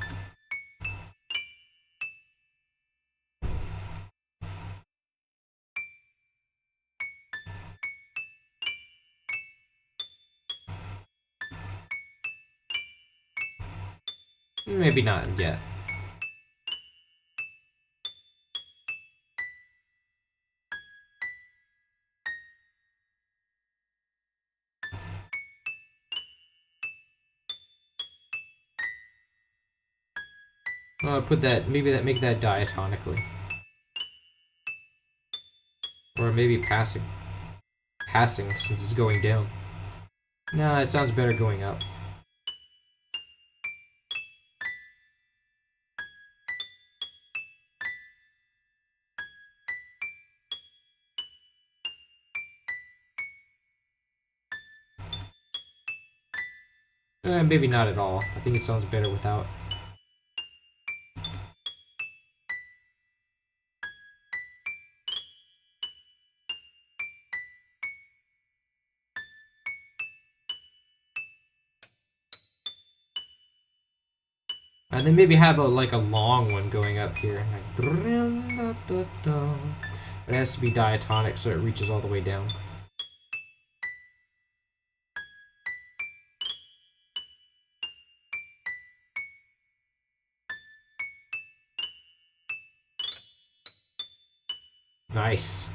Maybe not yet. Put that, maybe that, make that diatonically. Or maybe passing. Passing, since it's going down. Nah, it sounds better going up. Maybe not at all. I think it sounds better without. And then maybe have like a long one going up here. Like, but it has to be diatonic so it reaches all the way down. Nice.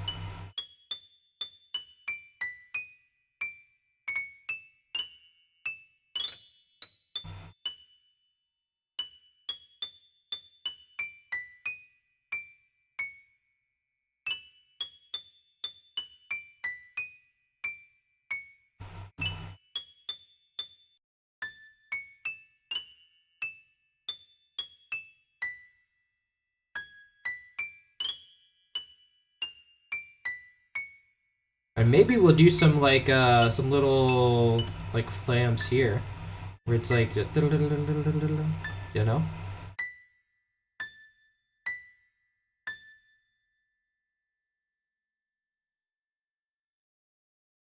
And maybe we'll do some like some little like flams here, where it's like, you know.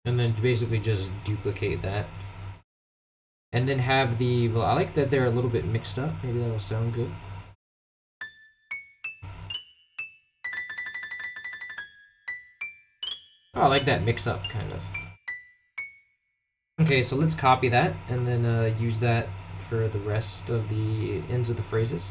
And then basically just duplicate that. And then have the, well, I like that they're a little bit mixed up. Maybe that'll sound good. Oh, I like that mix up, kind of. Okay, so let's copy that and then use that for the rest of the ends of the phrases.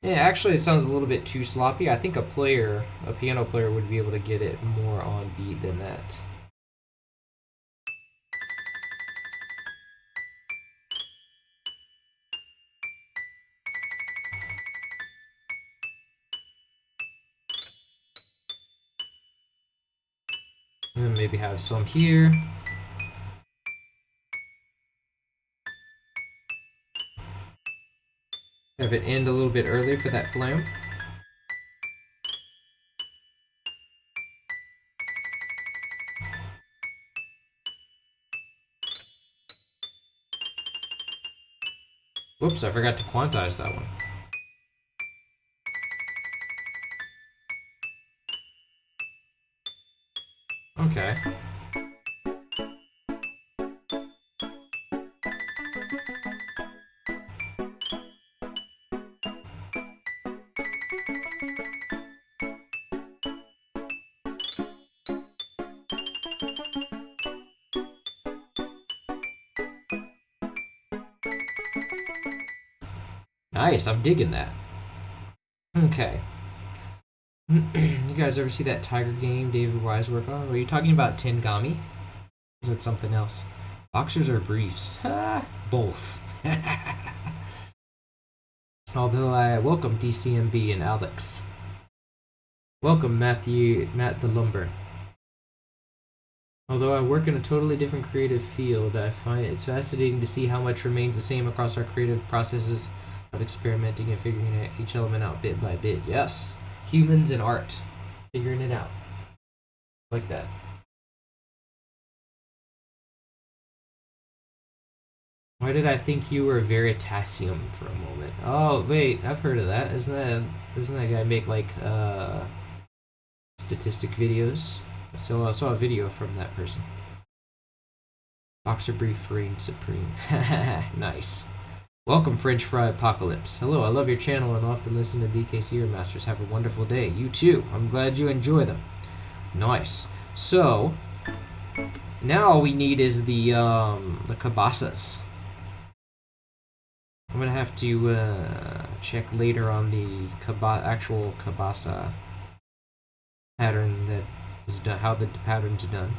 Yeah, actually it sounds a little bit too sloppy. I think a piano player would be able to get it more on beat than that. And maybe have some here. Have it end a little bit early for that flam. Whoops, I forgot to quantize that one. Okay. Nice, I'm digging that. Okay. You guys ever see that Tiger game David Wise work on? Were you talking about Tengami? Is that something else? Boxers or briefs? Both. Although I welcome DCMB and Alex. Welcome, Matt the Lumber. Although I work in a totally different creative field, I find it's fascinating to see how much remains the same across our creative processes of experimenting and figuring each element out bit by bit. Yes, humans and art, figuring it out like that. Why did I think you were Veritasium for a moment? Oh wait, I've heard of that. Doesn't that guy make like statistic videos? So I saw a video from that person. Boxer Brief reign supreme. Nice. Welcome, French Fry Apocalypse. Hello, I love your channel and often listen to DKC Remasters. Have a wonderful day. You too. I'm glad you enjoy them. Nice. So now all we need is the cabasas. I'm gonna have to check later on the actual cabasa pattern that is done, how the pattern's done.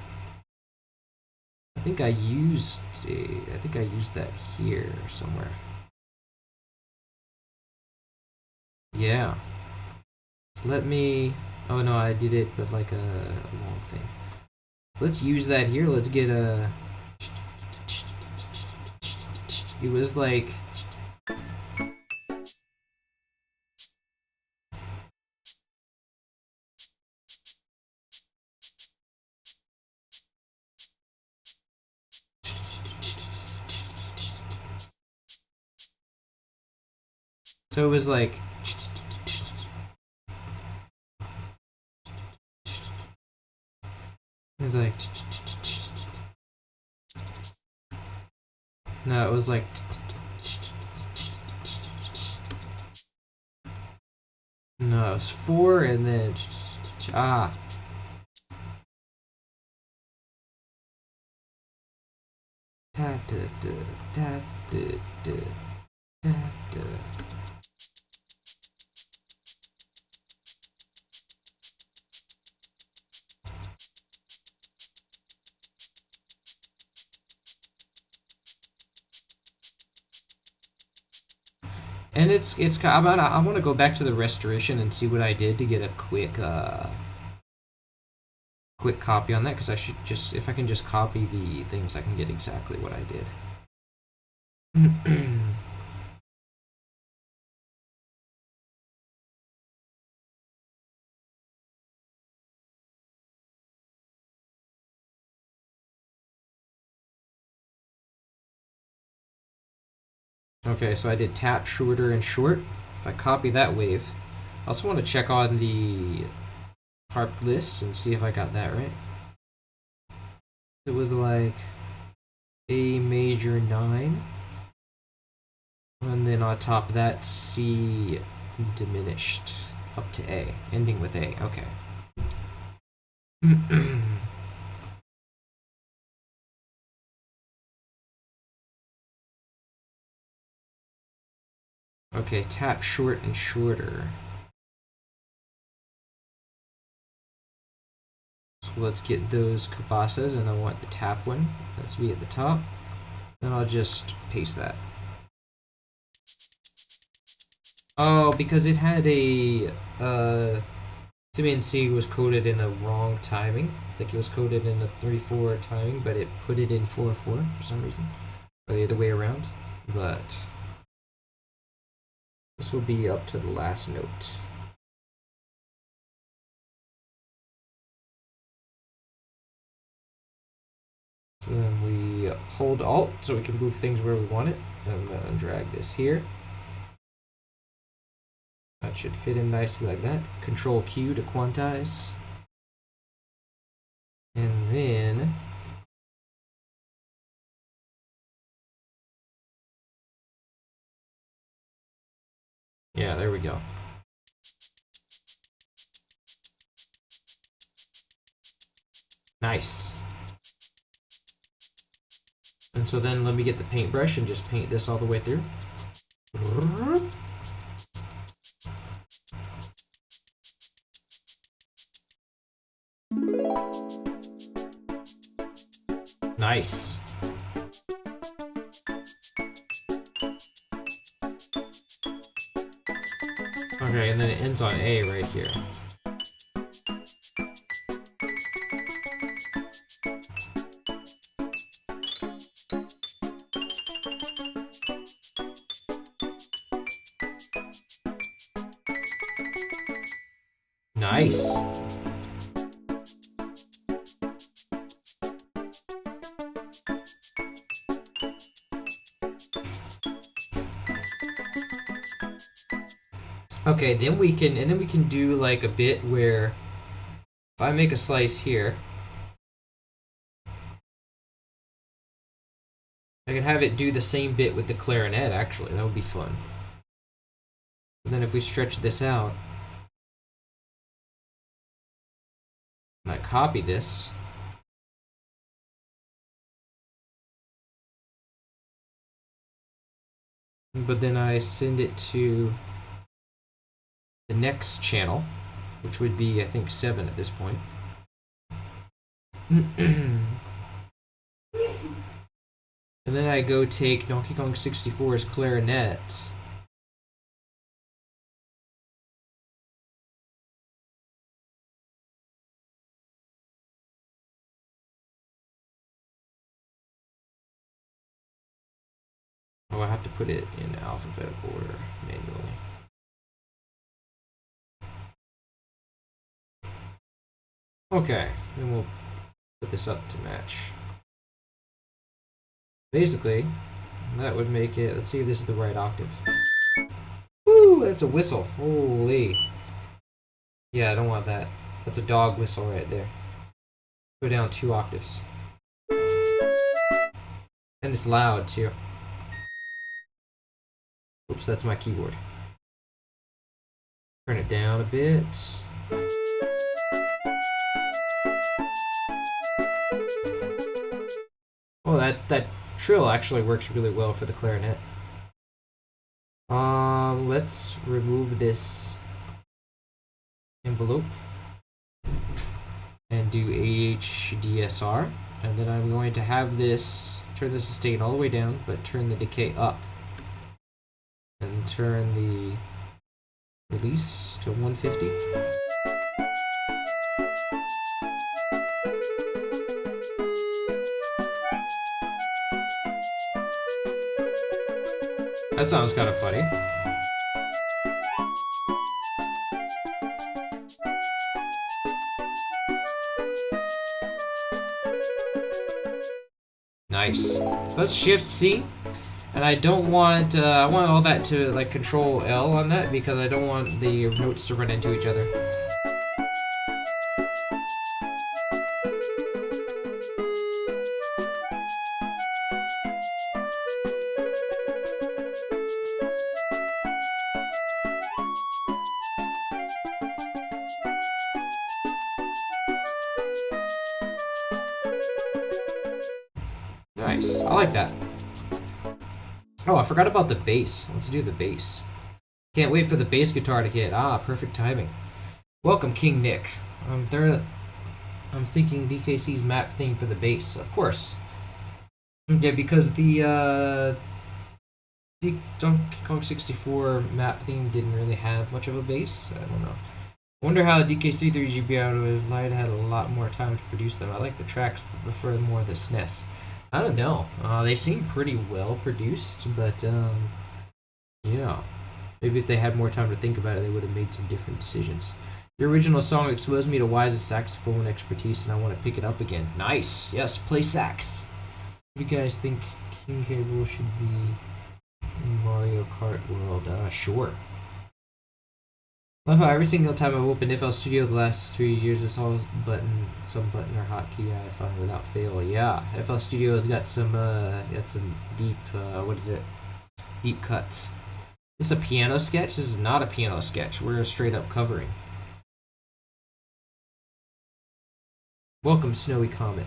I think I used that here somewhere. Yeah. So let me. Oh no, I did it, but like a long thing. So let's use that here. Let's get a. It was like. So it was like. It was like. No, it was like. No, it was 4 and then. Ah. Da, da, da, da, da, da, da, da. And I want to go back to the restoration and see what I did to get a quick copy on that, because I should just, if I can just copy the things, I can get exactly what I did. Okay, so I did tap, shorter, and short. If I copy that wave, I also want to check on the harp list and see if I got that right. It was like A major 9, and then on top of that C diminished up to A, ending with A. Okay. Okay, tap, short, and shorter. So let's get those cabasas, and I want the tap one. That's be at the top. Then I'll just paste that. Oh, because it had a C was coded in a wrong timing. Like it was coded in a 3/4 timing, but it put it in 4/4 for some reason, or the other way around. But this will be up to the last note. So then we hold Alt so we can move things where we want it. And then drag this here. That should fit in nicely like that. Control Q to quantize. And then yeah, there we go. Nice. And so then let me get the paintbrush and just paint this all the way through. Nice. Okay, and then it ends on A right here. Nice. Okay, then we can do like a bit where if I make a slice here, I can have it do the same bit with the clarinet, actually. That would be fun. And then if we stretch this out, and I copy this, but then I send it to the next channel, which would be, I think, 7 at this point. And then I go take Donkey Kong 64's clarinet. Oh, I have to put it in alphabetical order manually. Okay, then we'll put this up to match. Basically, that would make it, let's see if this is the right octave. Woo, that's a whistle. Holy. Yeah, I don't want that. That's a dog whistle right there. Go down 2 octaves. And it's loud too. Oops, that's my keyboard. Turn it down a bit. Oh, that trill actually works really well for the clarinet. Let's remove this envelope and do AHDSR, and then I'm going to have this turn the sustain all the way down, but turn the decay up, and turn the release to 150. That sounds kind of funny. Nice. Let's shift C. And I don't want, I want all that to like control L on that because I don't want the notes to run into each other. Nice. I like that. Oh, I forgot about the bass. Let's do the bass. Can't wait for the bass guitar to hit. Ah, perfect timing. Welcome, King Nick. I'm thinking DKC's map theme for the bass, of course. Yeah, because the Donkey Kong 64 map theme didn't really have much of a bass. I don't know. I wonder how DKC 3GB out of Light had a lot more time to produce them. I like the tracks, but prefer more the SNES. I don't know. They seem pretty well produced, but yeah. Maybe if they had more time to think about it, they would have made some different decisions. Your original song exposed me to Wise's saxophone expertise, and I want to pick it up again. Nice. Yes, play sax. What do you guys think King K. Rool should be in Mario Kart World? Sure. Love how every single time I've opened FL Studio the last 3 years, it's always some button or hotkey I find without fail. Yeah, FL Studio has got some deep, what is it? Deep cuts. This is a piano sketch? This is not a piano sketch. We're straight up covering. Welcome, Snowy Comet.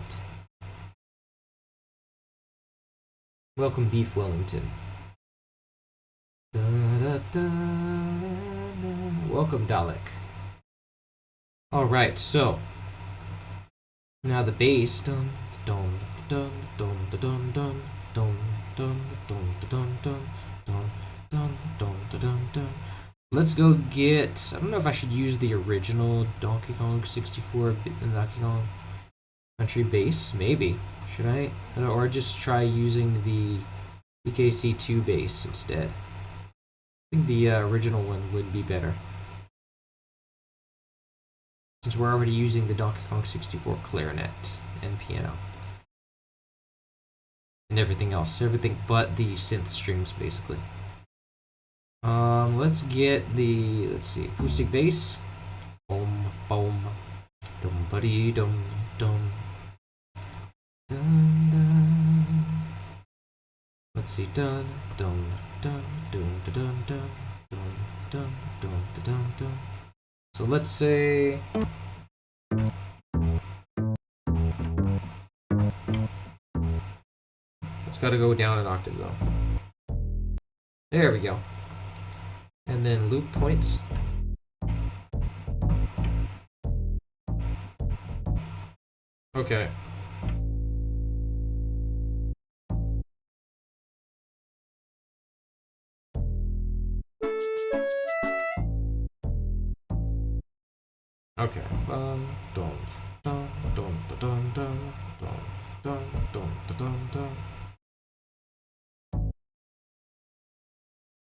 Welcome, Beef Wellington. Da, da, da. Welcome, Dalek. Alright, so now the bass. Dun dun dun dun dun dun dun dun dun dun dun dun dun dun dun dun dun. Let's go get. I don't know if I should use the original Donkey Kong 64 Donkey Kong Country bass. Maybe should I, or just try using the EKC2 bass instead? I think the original one would be better. since we're already using the Donkey Kong 64 clarinet and piano. And everything else. Everything but the synth strings, basically. Let's get the, let's see, acoustic bass. Boom, boom, dum buddy dum dum. Dun, dun. Let's see, dun dun dun dun dun dun dun dun dun dun dun. So let's say it's got to go down an octave though. There we go. And then loop points. Okay. Okay. Dun dun dun dun dun dun dun dun dun dun dun.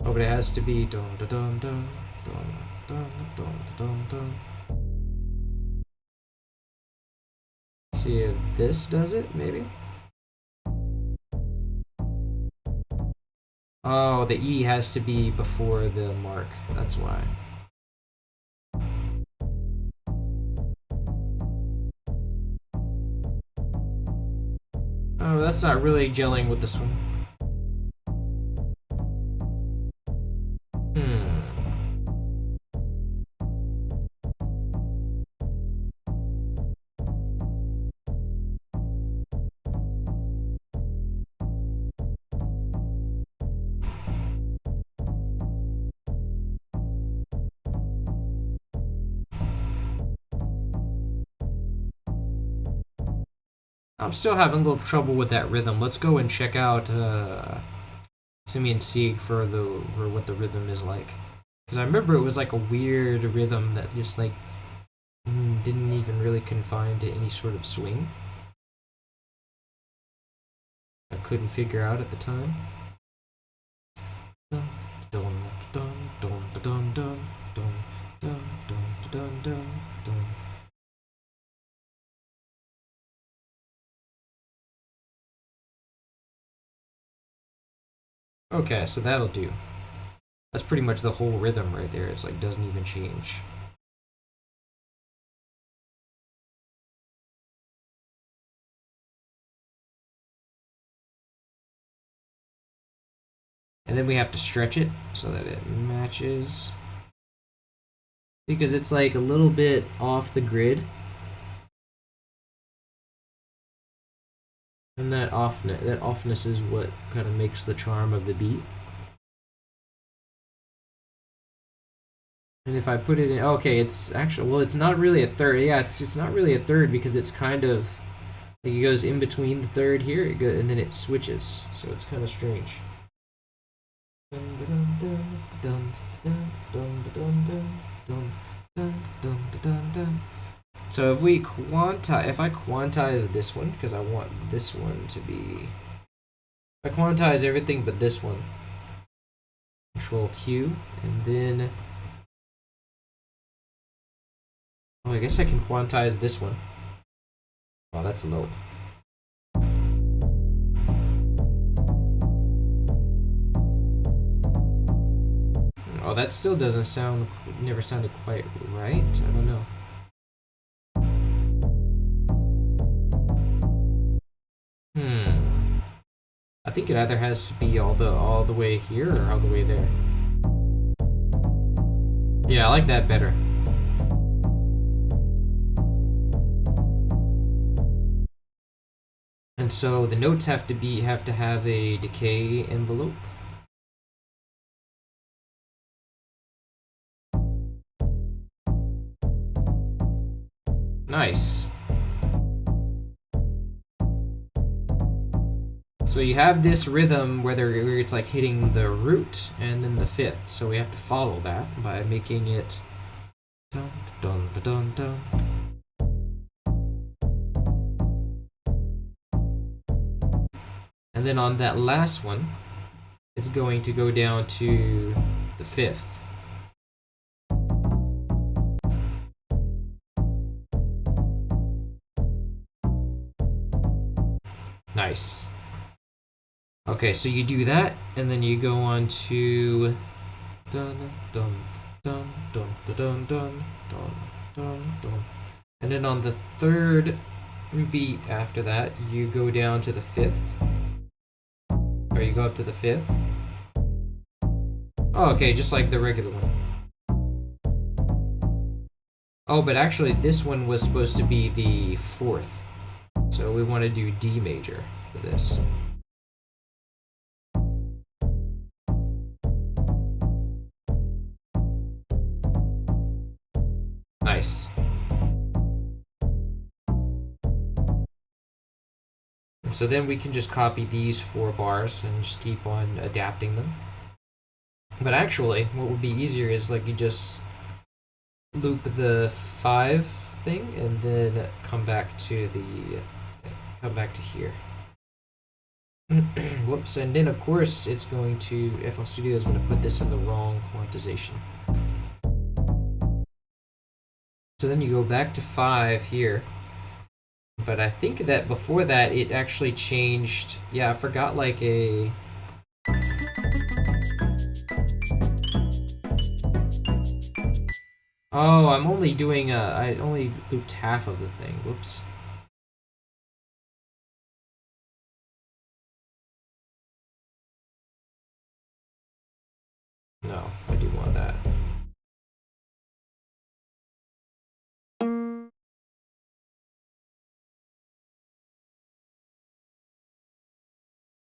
Oh, but it has to be dun dun dun dun dun dun dun dun dun. Let's see if this does it, maybe. Oh, the E has to be before the mark. That's why. Oh, that's not really gelling with this one. I'm still having a little trouble with that rhythm. Let's go and check out Simian Sieg for what the rhythm is like. Because I remember it was like a weird rhythm that just like didn't even really confine to any sort of swing. I couldn't figure out at the time. Dun dun dun dun dun dun dun dun dun dun dun dun. Okay, so that'll do. That's pretty much the whole rhythm right there. It's like doesn't even change. And then we have to stretch it so that it matches. Because it's like a little bit off the grid. And that offness is what kind of makes the charm of the beat. And if I put it in, okay, it's actually, well, it's not really a third. Yeah, it's not really a third because it's kind of, like it goes in between the third here, and then it switches. So it's kind of strange. So if I quantize this one, because I want this one to be, if I quantize everything but this one, Control Q, and then, oh, I guess I can quantize this one. Oh, that's low. Oh, that still doesn't sound, never sounded quite right. I don't know. I think it either has to be all the way here or all the way there. Yeah, I like that better. And so the notes have to have a decay envelope. Nice. So you have this rhythm where it's like hitting the root and then the fifth. So we have to follow that by making it dun dun dun dun dun. And then on that last one, it's going to go down to the fifth. Nice. Okay, so you do that, and then you go on to dun dun dun dun dun dun dun dun dun, and then on the third beat after that, you go down to the fifth, or you go up to the fifth. Oh, okay, just like the regular one. Oh, but actually, this one was supposed to be the fourth, so we want to do D major for this. Nice. And so then we can just copy these 4 bars and just keep on adapting them. But actually, what would be easier is like you just loop the 5 thing and then come back to here. Whoops, and then of course it's going to, FL Studio is going to put this in the wrong quantization. So then you go back to 5 here. But I think that before that it actually changed. Yeah, I forgot like a... Oh, I'm only doing I only looped half of the thing. Whoops. No, I do want that.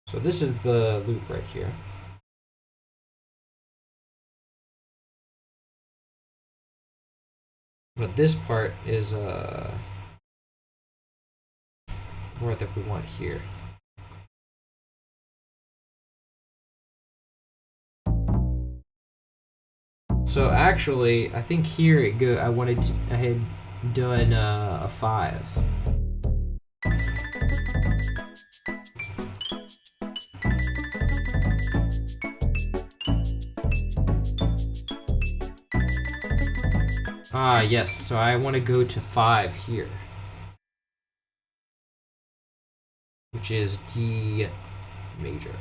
So this is the loop right here. But this part is the part that we want here. So actually, I think here it go. I had done a 5. Ah, yes, so I want to go to 5 here, which is D major.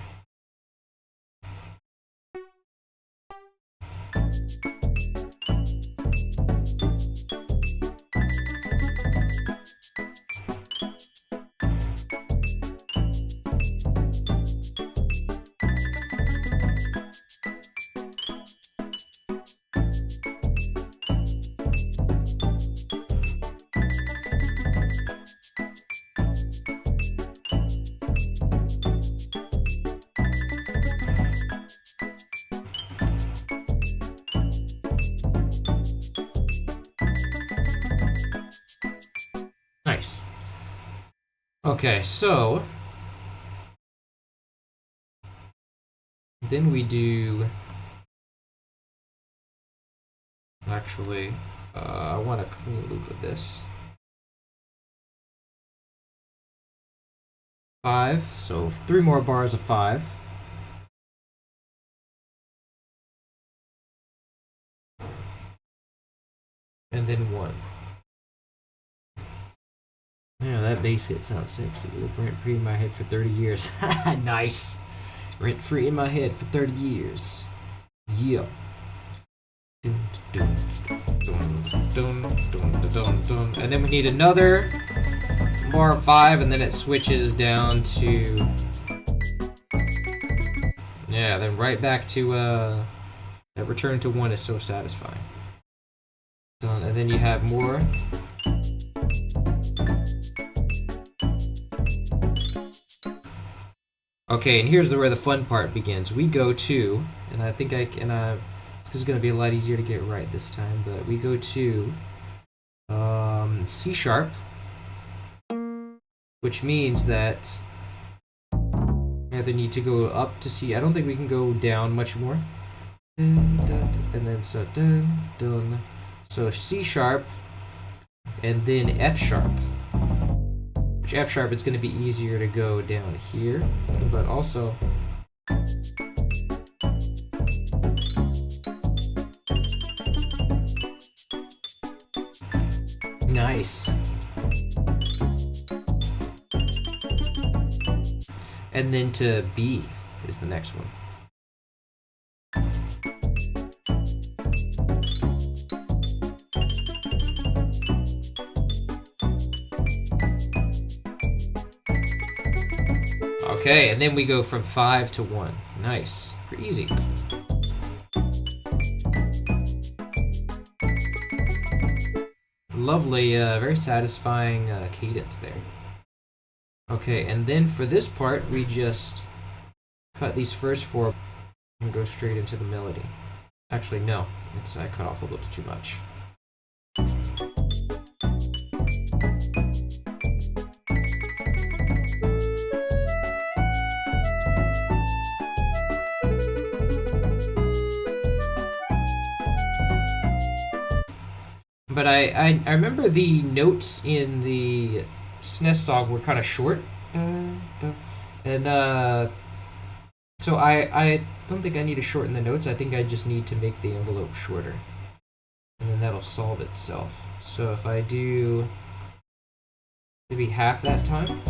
Nice. Okay, so then we do, actually, I want a clean loop of this. 5, so 3 more bars of 5. And then 1. Yeah, that bass hit sounds sexy. Lived rent free in my head for 30 years. Nice. Rent free in my head for 30 years. Yeah. And then we need another bar of 5, and then it switches down to, yeah, then right back to that return to 1 is so satisfying. And then you have more. Okay, and here's where the fun part begins. We go to, and I think I can, this is going to be a lot easier to get right this time, but we go to C sharp, which means that I either need to go up to C. I don't think we can go down much more. And then so dun, dun. So C sharp, and then F sharp. Which F sharp, it's going to be easier to go down here, but also nice. and then to B is the next one. Okay, and then we go from 5 to 1. Nice. Pretty easy. Lovely, very satisfying cadence there. Okay, and then for this part, we just cut these first 4 and go straight into the melody. Actually, no. I cut off a little too much. But I remember the notes in the SNES song were kind of short. And so I don't think I need to shorten the notes. I think I just need to make the envelope shorter. And then that'll solve itself. So if I do maybe half that time.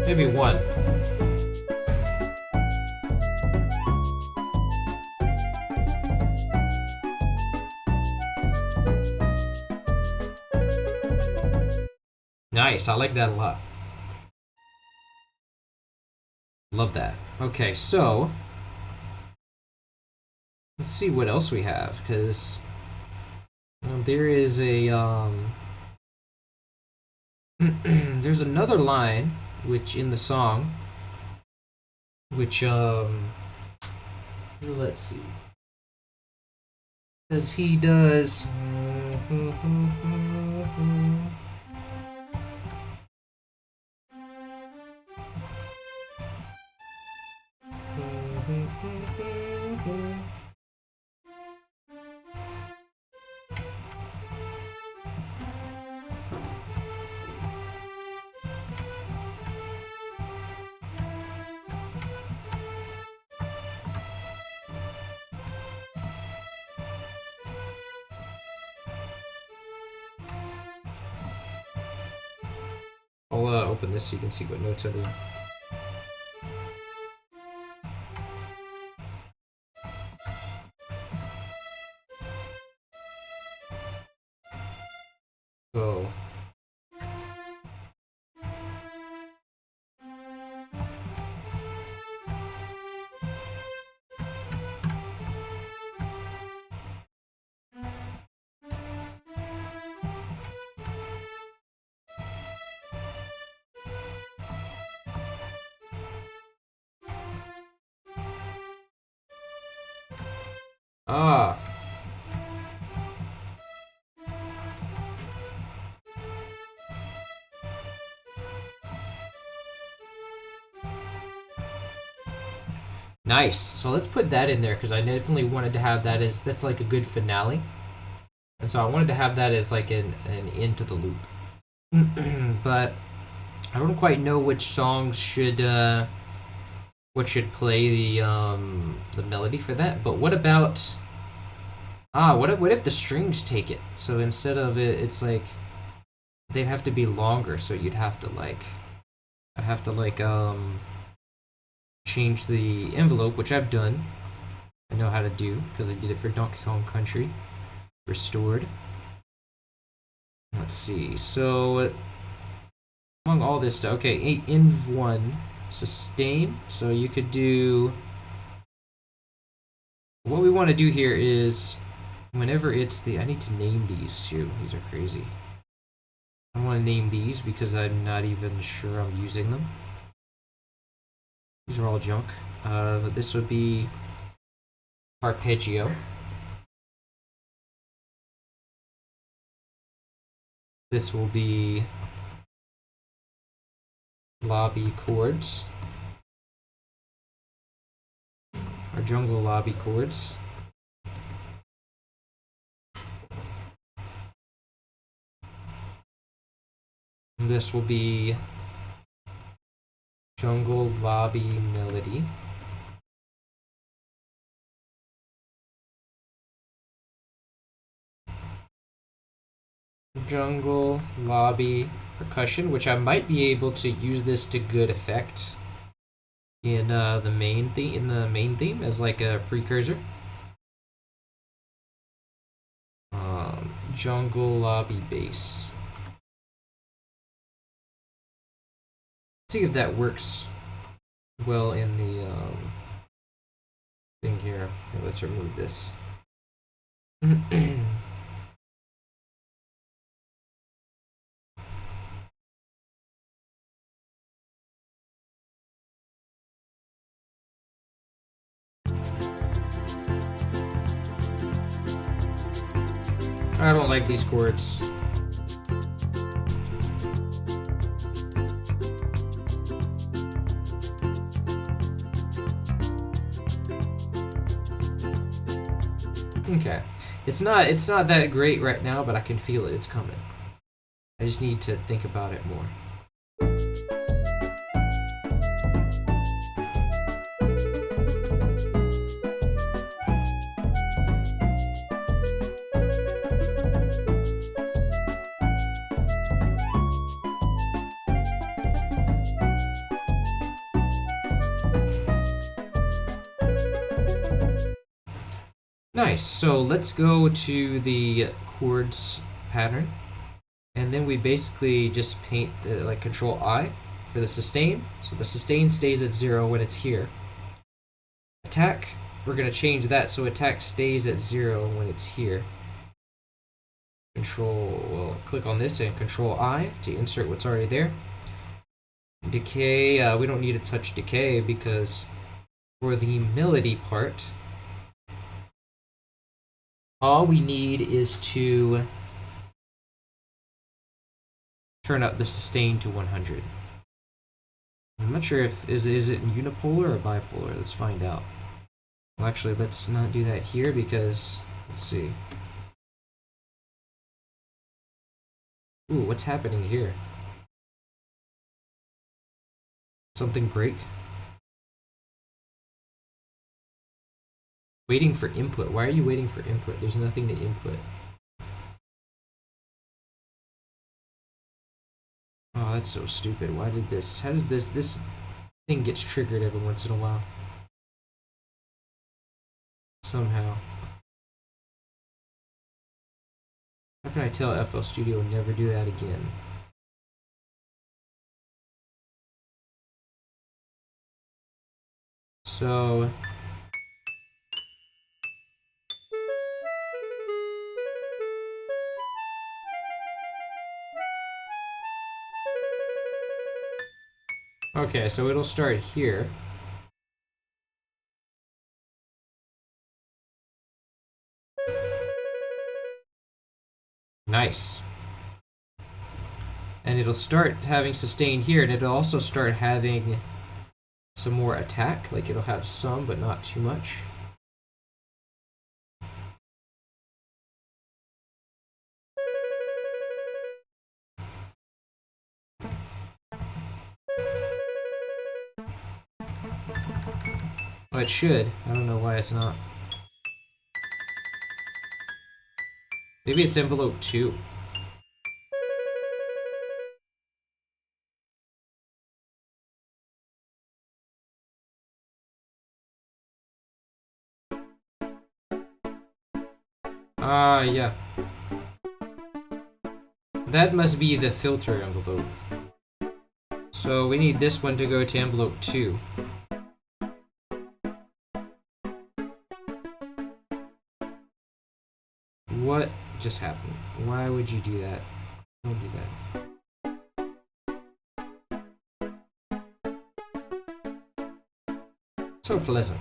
Maybe 1. Nice, I like that a lot. Love that. Okay, so let's see what else we have, because there is a there's another line which in the song, which let's see, because he does I'll open this so you can see what notes I do. So nice. So let's put that in there because I definitely wanted to have that as that's like a good finale, and so I wanted to have that as like an end to the loop. But I don't quite know which songs should play the melody for that. But what about what if the strings take it? So instead of it's like they'd have to be longer. So you'd have to I'd have to change the envelope, which I've done. I know how to do because I did it for Donkey Kong Country Restored. Let's see. So among all this stuff, okay, inv1 sustain. So you could do. What we want to do here is whenever it's I need to name these too. These are crazy. I want to name these because I'm not even sure I'm using them. These are all junk. But this would be arpeggio. This will be lobby chords. Our jungle lobby chords. And this will be jungle lobby melody. jungle, lobby, percussion, which I might be able to use this to good effect in the main theme as like a precursor. Jungle, lobby, bass. See if that works well in the thing here. Okay, let's remove this. I don't like these chords. Okay. It's not that great right now, but I can feel it. It's coming. I just need to think about it more. Nice, so let's go to the chords pattern, and then we basically just paint the, like Control I for the sustain. So the sustain stays at 0 when it's here. Attack, we're going to change that so attack stays at 0 when it's here. Click on this and Control I to insert what's already there. Decay, we don't need to touch decay because for the melody part, all we need is to turn up the sustain to 100. I'm not sure if is it unipolar or bipolar. Let's find out. Well, actually, let's not do that here because let's see. Ooh, what's happening here? Something break? Waiting for input. Why are you waiting for input? There's nothing to input. Oh, that's so stupid. Why did this? How does this thing gets triggered every once in a while? Somehow. How can I tell FL Studio never do that again? So okay, so it'll start here. Nice. And it'll start having sustain here, and it'll also start having some more attack. Like it'll have some, but not too much. Well, it should. I don't know why it's not. Maybe it's envelope 2. Ah, yeah. That must be the filter envelope. So we need this one to go to envelope 2. What just happened? Why would you do that? Don't do that. So pleasant.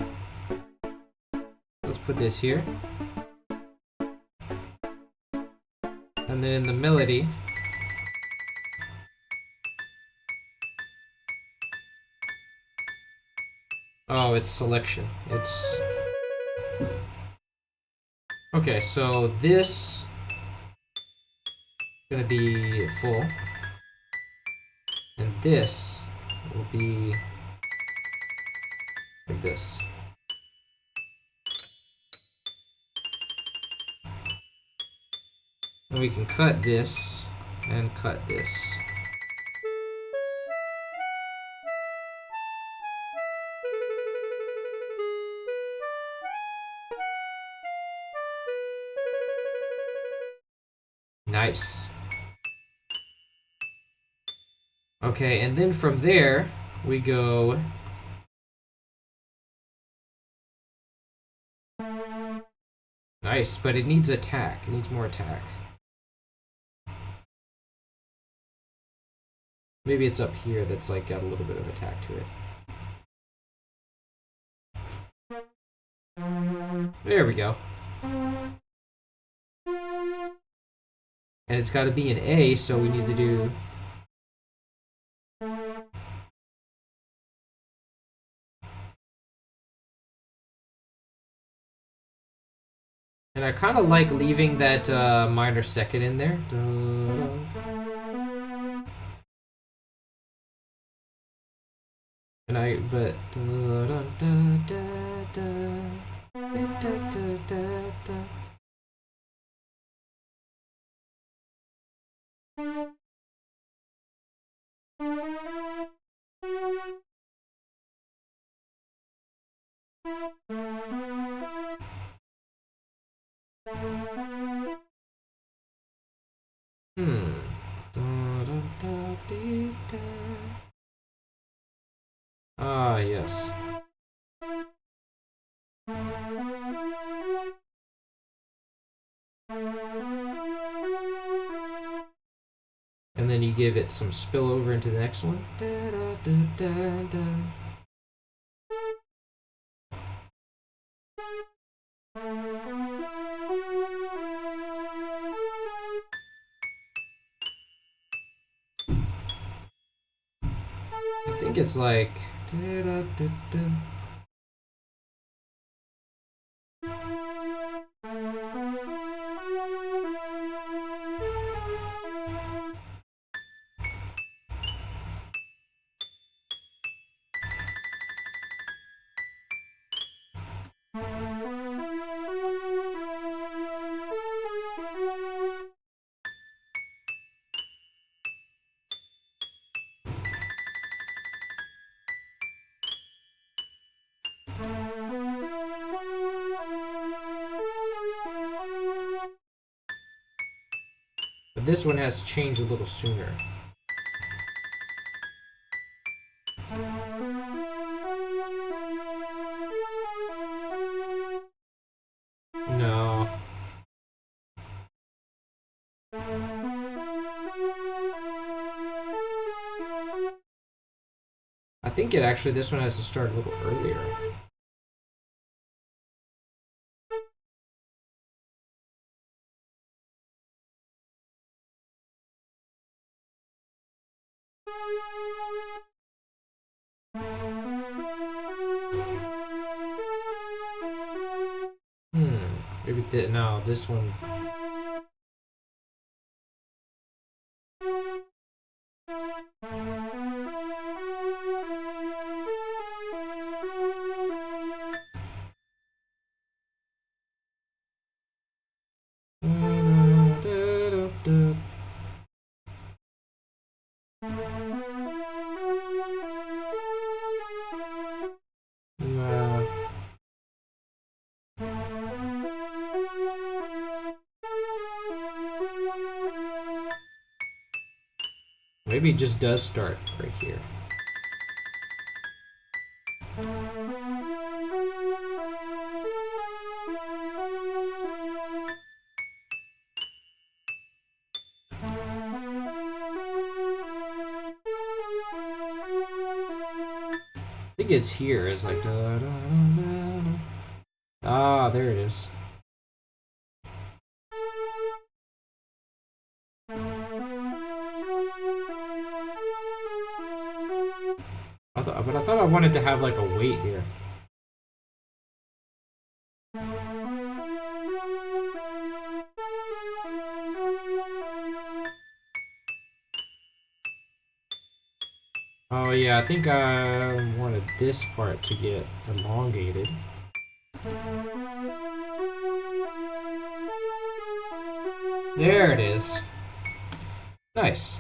Let's put this here. And then in the melody, oh, it's selection. It's okay, so this is gonna be full, and this will be like this. Then we can cut this and cut this. Nice. Okay, and then from there, we go... Nice, but it needs attack. It needs more attack. Maybe it's up here that's like got a little bit of attack to it. There we go. And it's got to be an A, so we need to do... And I kind of like leaving that minor second in there. And but... Ah, yes. And then you give it some spillover into the next one. I think it's like... But this one has to change a little sooner. No. I think it actually, this one has to start a little earlier. Maybe no, this one. Maybe it just does start right here. I think it's here. It's like da, da, da, da. Ah, there it is. But I thought I wanted to have like a weight here. Oh yeah, I think I wanted this part to get elongated. There it is. Nice.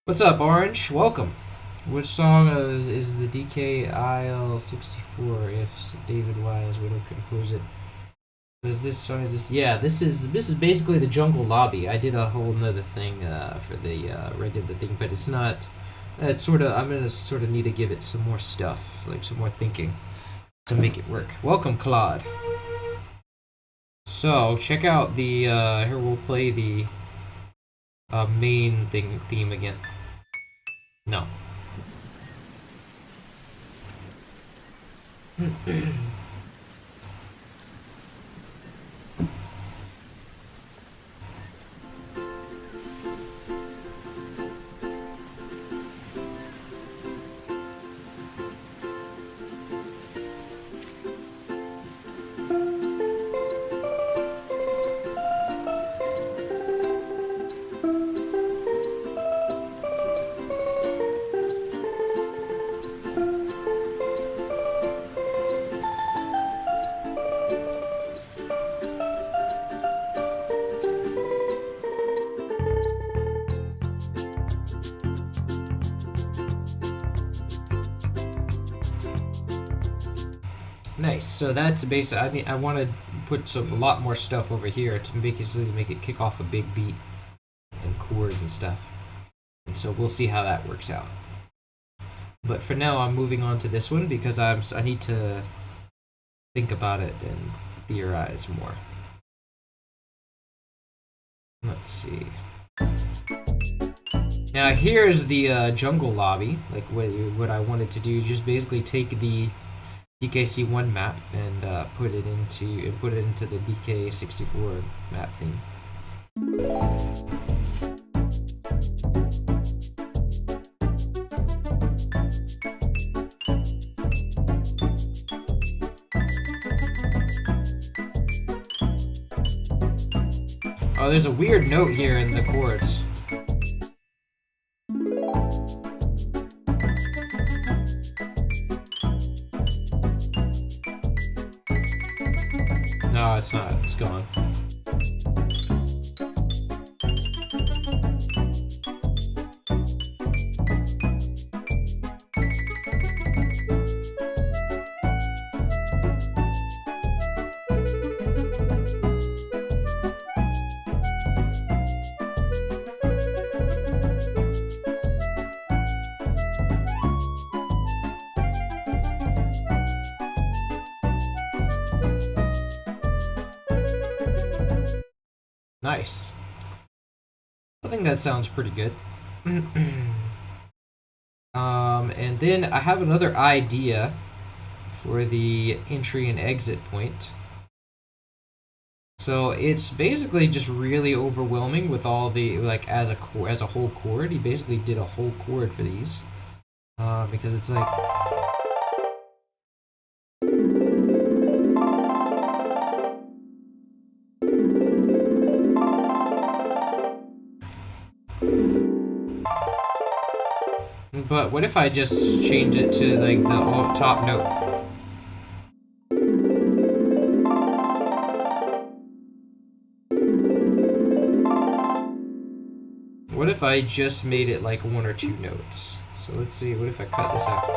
What's up, Orange? Welcome. Which song is the DKIL64 if David Wise would have composed it? Is this song? Is this? Yeah, this is basically the Jungle Lobby. I did a whole nother thing for the regular thing, but it's not. It's sort of. I'm gonna sort of need to give it some more stuff, like some more thinking, to make it work. Welcome, Claude. So check out the. Here we'll play the main theme again. No. Nice. So that's basically. I want to put a lot more stuff over here to make it kick off a big beat and chords and stuff. And so we'll see how that works out. But for now, I'm moving on to this one because I need to think about it and theorize more. Let's see. Now here's the jungle lobby. Like what I wanted to do, just basically take the DKC1 map and put it into the DK64 map thing. Oh, there's a weird note here in the chords. No, it's not. It's gone. Nice. I think that sounds pretty good. And then I have another idea for the entry and exit point. So it's basically just really overwhelming with all the, like, as a whole chord. He basically did a whole chord for these because it's like. But what if I just change it to like the top note? What if I just made it like 1 or 2 notes? So let's see, what if I cut this out?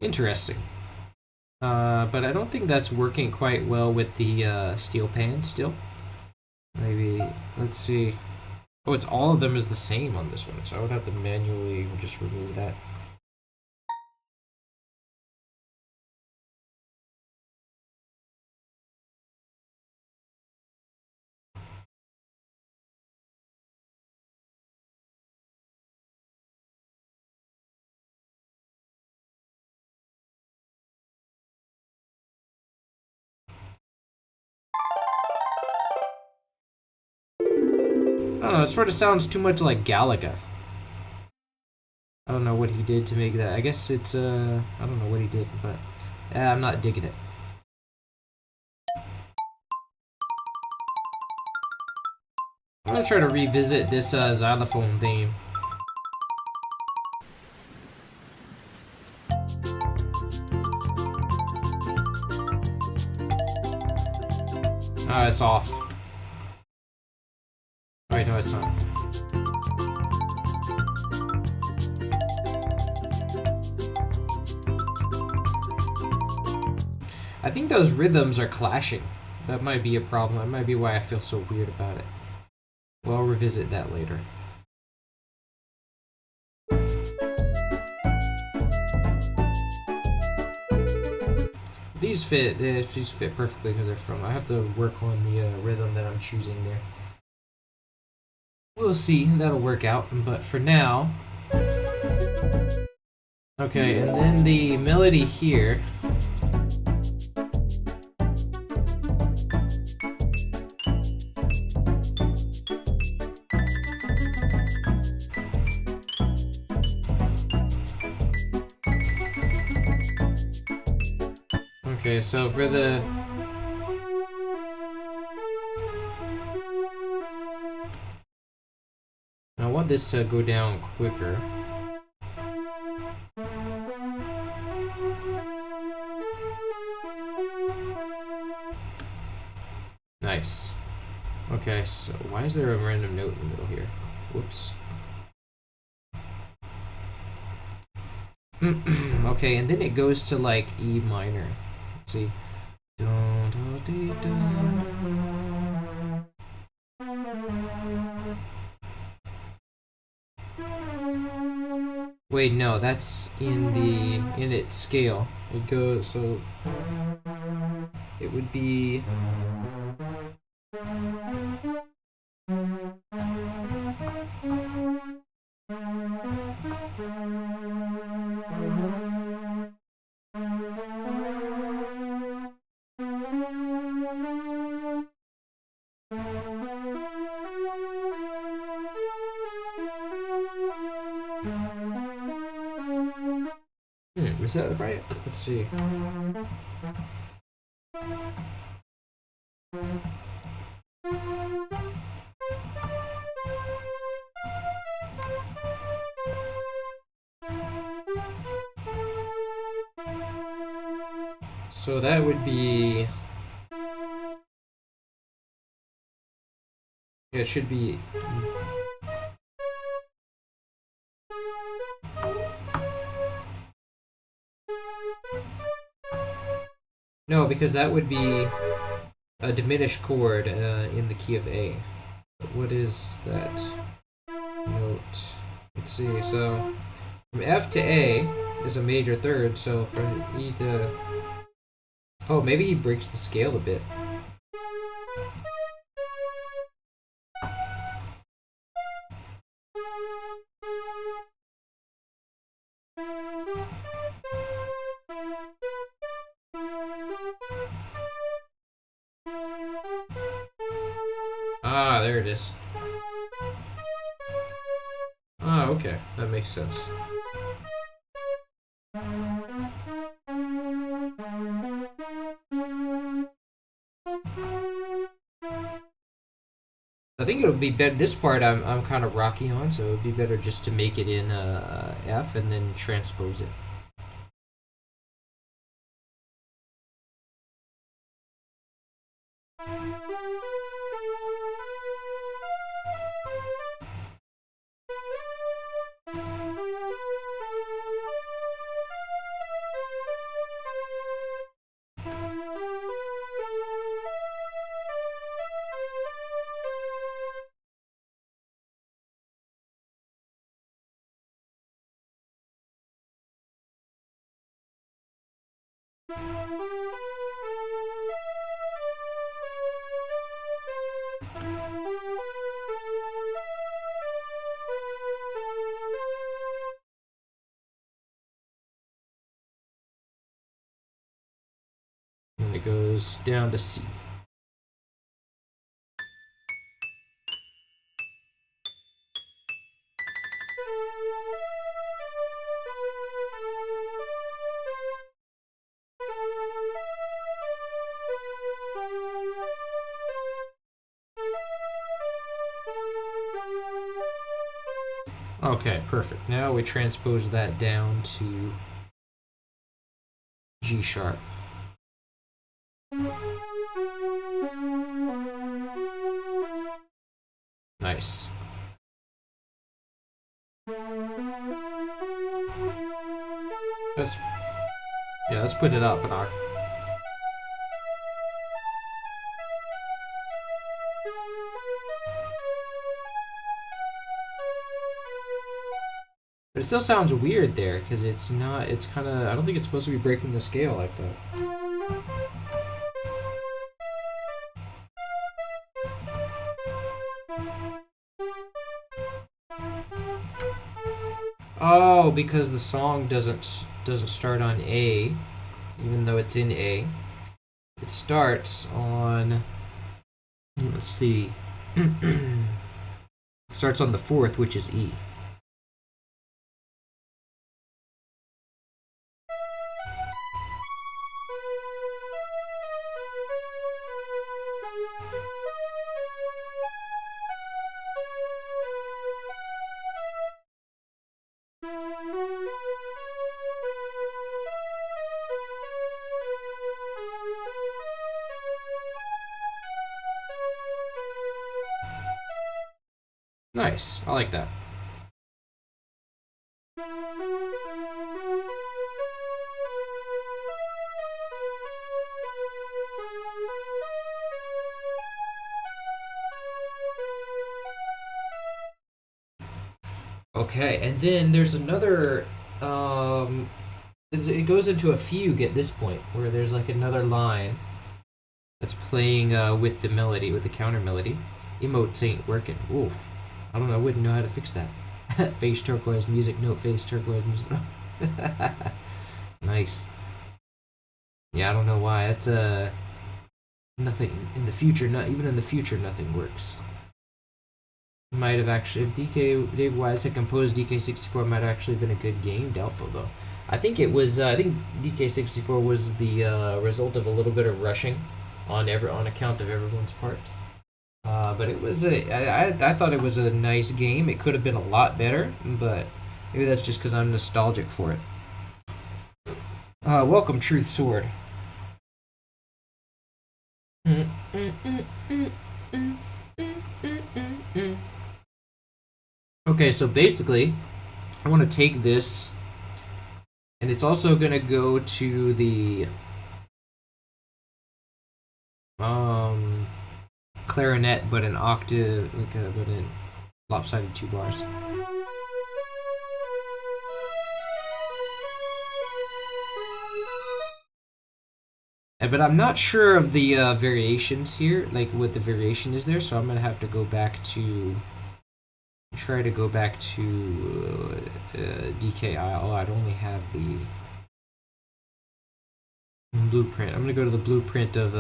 Interesting. But I don't think that's working quite well with the steel pan still. Maybe, let's see. Oh, it's all of them is the same on this one, so I would have to manually just remove that. I don't know, it sort of sounds too much like Galaga. I don't know what he did to make that. I guess it's, I don't know what he did, but I'm not digging it. I'm gonna try to revisit this xylophone theme. Ah, it's off. Wait, no, it's not. I think those rhythms are clashing. That might be a problem. That might be why I feel so weird about it. Well, I'll revisit that later. These fit perfectly because they're from. I have to work on the rhythm that I'm choosing there. We'll see. That'll work out. But for now, okay. And then the melody here. Okay, so for the... I want this to go down quicker. Nice. Okay, so why is there a random note in the middle here? Whoops. Okay, and then it goes to like E minor. Let's see. Wait, no, that's in its scale. It goes, so it would be... is that right? Let's see. So that would be... Yeah, it should be... No, because that would be a diminished chord in the key of A. But what is that note? Let's see, so from F to A is a major third, so from E to... Oh, maybe he breaks the scale a bit. Ah, there it is. Ah, okay. That makes sense. I think it would be better. This part I'm kind of rocky on, so it would be better just to make it in F and then transpose it. And it goes down to C. Okay, perfect. Now we transpose that down to G sharp. Nice. Let's put it up an octave. But it still sounds weird there, because it's not, it's kind of, I don't think it's supposed to be breaking the scale like that. Oh, because the song doesn't start on A, even though it's in A. It starts on, let's see, it starts on the fourth, which is E. Nice, I like that. Okay, and then there's another, it goes into a fugue at this point, where there's like another line that's playing with the melody, with the counter melody. Emotes ain't working. Oof. I don't know, I wouldn't know how to fix that. Face turquoise music note, face turquoise music note. Nice. Yeah, I don't know why. That's nothing in the future, not even in the future nothing works. Might have actually, if Dave Wise had composed DK64, might have actually been a good game. Doubtful though. I think it was. I think DK64 was the result of a little bit of rushing on account of everyone's part. But it was I thought it was a nice game. It could have been a lot better, but maybe that's just because I'm nostalgic for it. Welcome, Truth Sword. Okay, so basically, I want to take this, and it's also going to go to the clarinet, but an octave, but in lopsided 2 bars. But I'm not sure of the variations here, like what the variation is there, so I'm going to have to go back to, try to go back to DKI. Oh, I'd only have the blueprint. I'm going to go to the blueprint of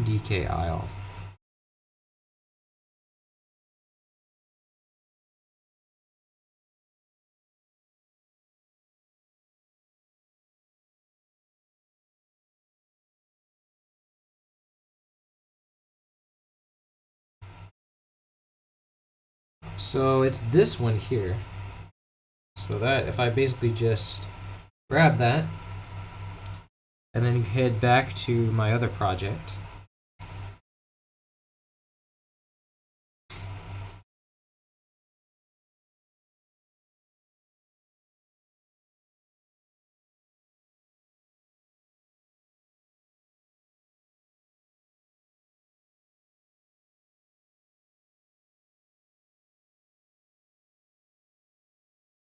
DKI. So it's this one here. So that, if I basically just grab that and then head back to my other project.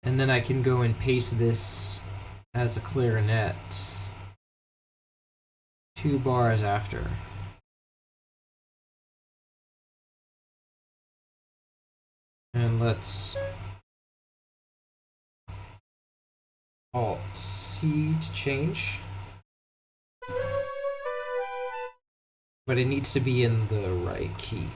And then I can go and paste this as a clarinet 2 bars after. And let's Alt-C to change. But it needs to be in the right key.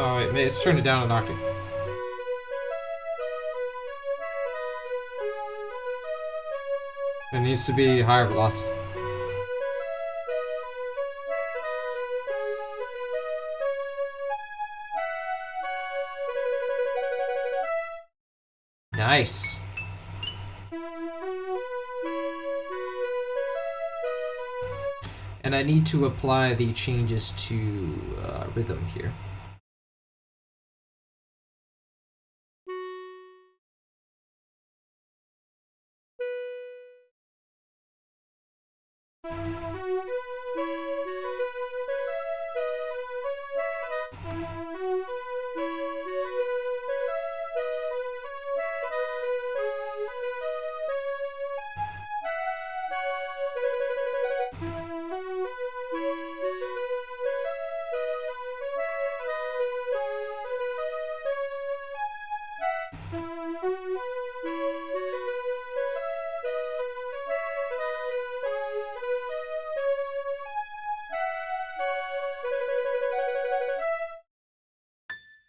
Oh, wait, let's turn it down an octave. It needs to be higher velocity. Nice. And I need to apply the changes to rhythm here.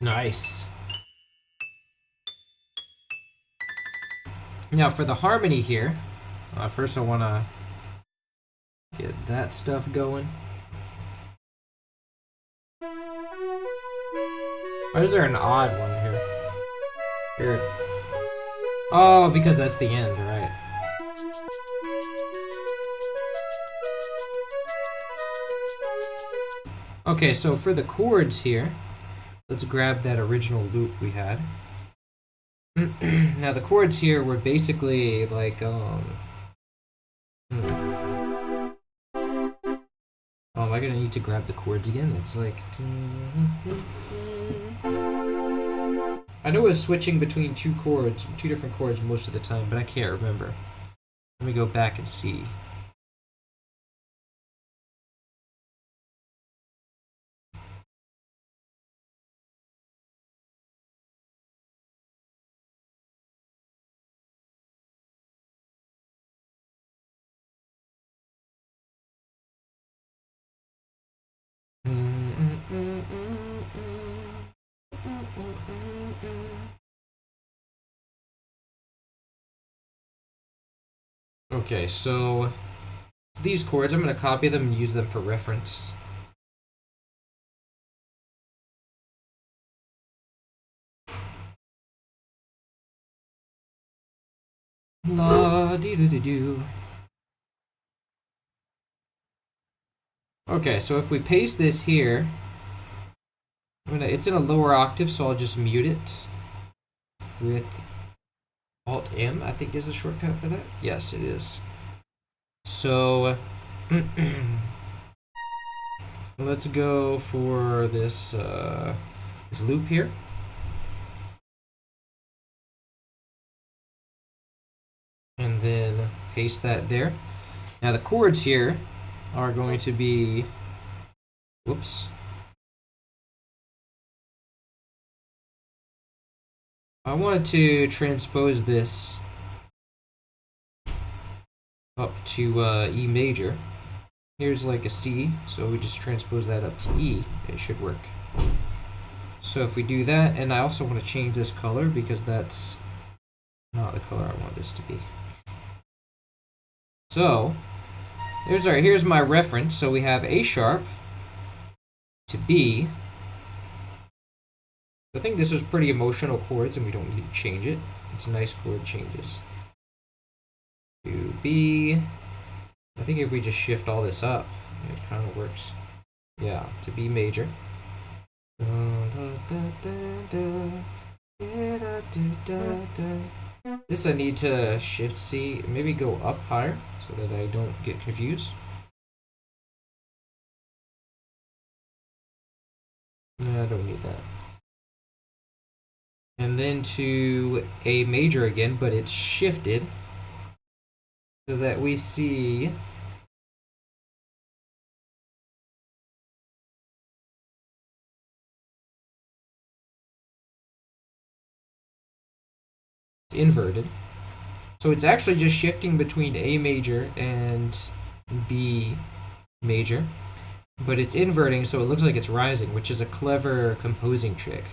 Nice. Now for the harmony here, first I want to get that stuff going. Why is there an odd one here? Weird. Oh, because that's the end, right? Okay, so for the chords here, let's grab that original loop we had. Now the chords here were basically like Oh, am I gonna need to grab the chords again? It's like I know it was switching between two different chords most of the time, but I can't remember. Let me go back and see. Okay, so these chords, I'm going to copy them and use them for reference. La dee doo doo doo. Okay, so if we paste this here, it's in a lower octave, so I'll just mute it with Alt-M, I think is the shortcut for that. Yes, it is. So let's go for this this loop here. And then paste that there. Now the chords here are going to be, whoops. I wanted to transpose this up to E major. Here's like a C, so we just transpose that up to E. It should work. So if we do that, and I also want to change this color because that's not the color I want this to be. So here's my reference. So we have A sharp to B. I think this is pretty emotional chords, and we don't need to change it. It's nice chord changes. To B. I think if we just shift all this up, it kind of works. Yeah, to B major. This I need to shift C, maybe go up higher so that I don't get confused. No, I don't need that. And then to A major again, but it's shifted so that we see it's inverted. So it's actually just shifting between A major and B major, but it's inverting so it looks like it's rising, which is a clever composing trick.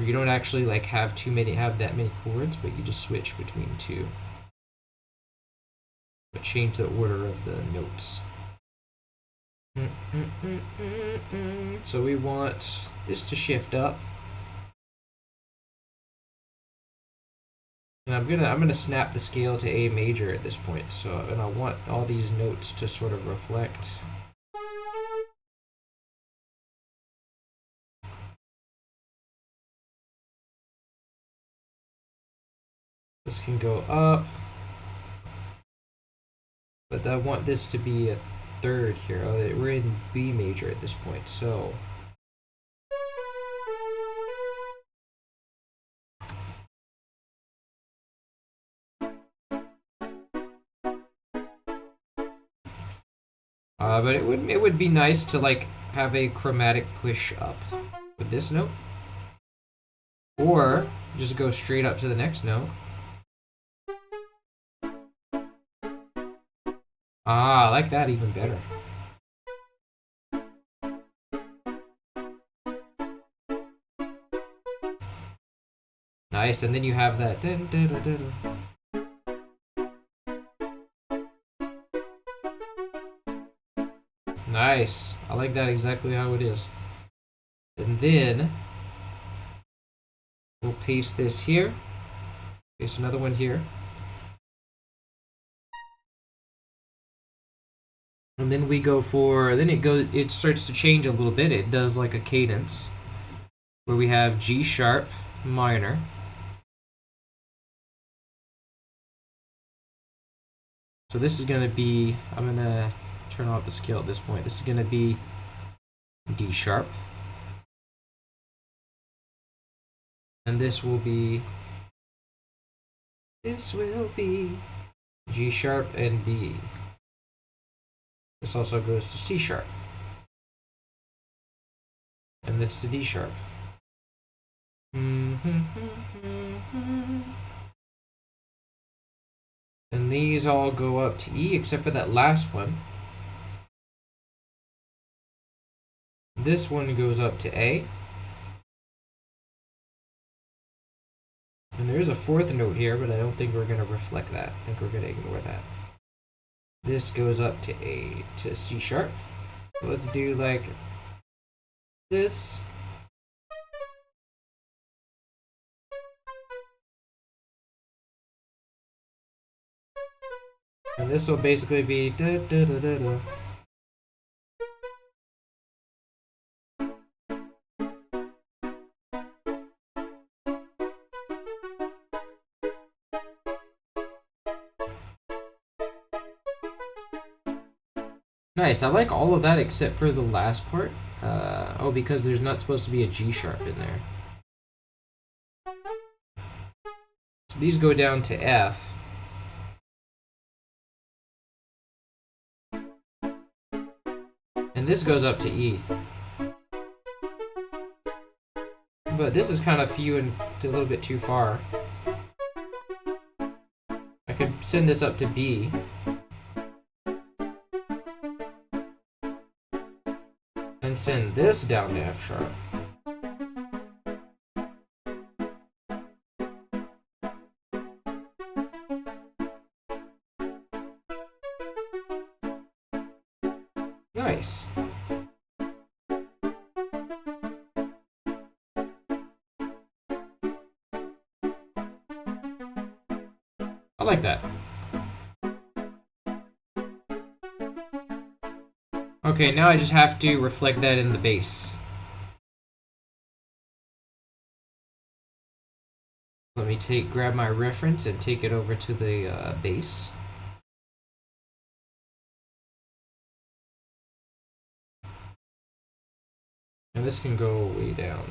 You don't actually like have that many chords, but you just switch between two. But change the order of the notes. So we want this to shift up. And I'm gonna snap the scale to A major at this point. So, and I want all these notes to sort of reflect. This can go up, but I want this to be a third here. Oh, we're in B major at this point, so. But it would be nice to like have a chromatic push up with this note, or just go straight up to the next note. Ah, I like that even better. Nice, and then you have that. Dun, dun, dun, dun, dun. Nice. I like that exactly how it is. And then we'll paste this here. Paste another one here. And then we go for, then it starts to change a little bit. It does like a cadence where we have G sharp minor. So this is going to be, I'm going to turn off the scale at this point. This is going to be D sharp. And this will be G sharp and B. This also goes to C sharp. And this to D sharp. And these all go up to E, except for that last one. This one goes up to A. And there is a fourth note here, but I don't think we're going to reflect that. I think we're going to ignore that. This goes up to A to C sharp. So let's do like this. And this will basically be da da da da da. Nice, I like all of that except for the last part. Oh, because there's not supposed to be a G sharp in there. So these go down to F. And this goes up to E. But this is kind of few and a little bit too far. I could send this up to B. And send this down to F sharp. Nice. I like that. Okay, now I just have to reflect that in the bass. Let me grab my reference and take it over to the bass. And this can go way down.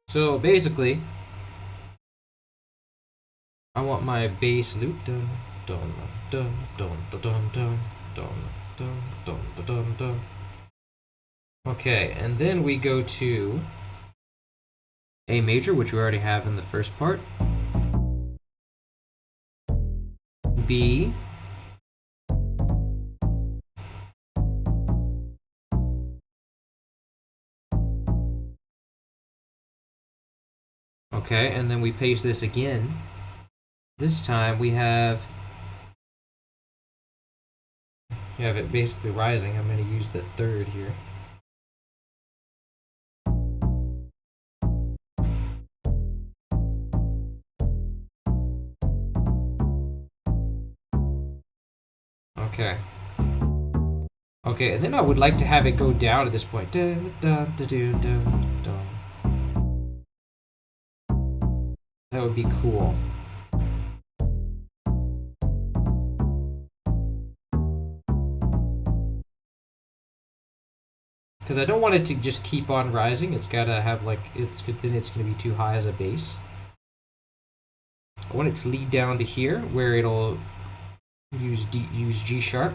So basically, I want my bass loop dun dun dun dun dun dun dun dun dun dun dun dun dun. Okay, and then we go to A major, which we already have in the first part. B. Okay, and then we paste this again. This time we have it basically rising. I'm going to use the third here. Okay. Okay, and then I would like to have it go down at this point. Dun, dun, dun, dun, dun, dun. That would be cool. Because I don't want it to just keep on rising. It's gotta have like, then it's gonna be too high as a bass. I want it to lead down to here where it'll use G sharp.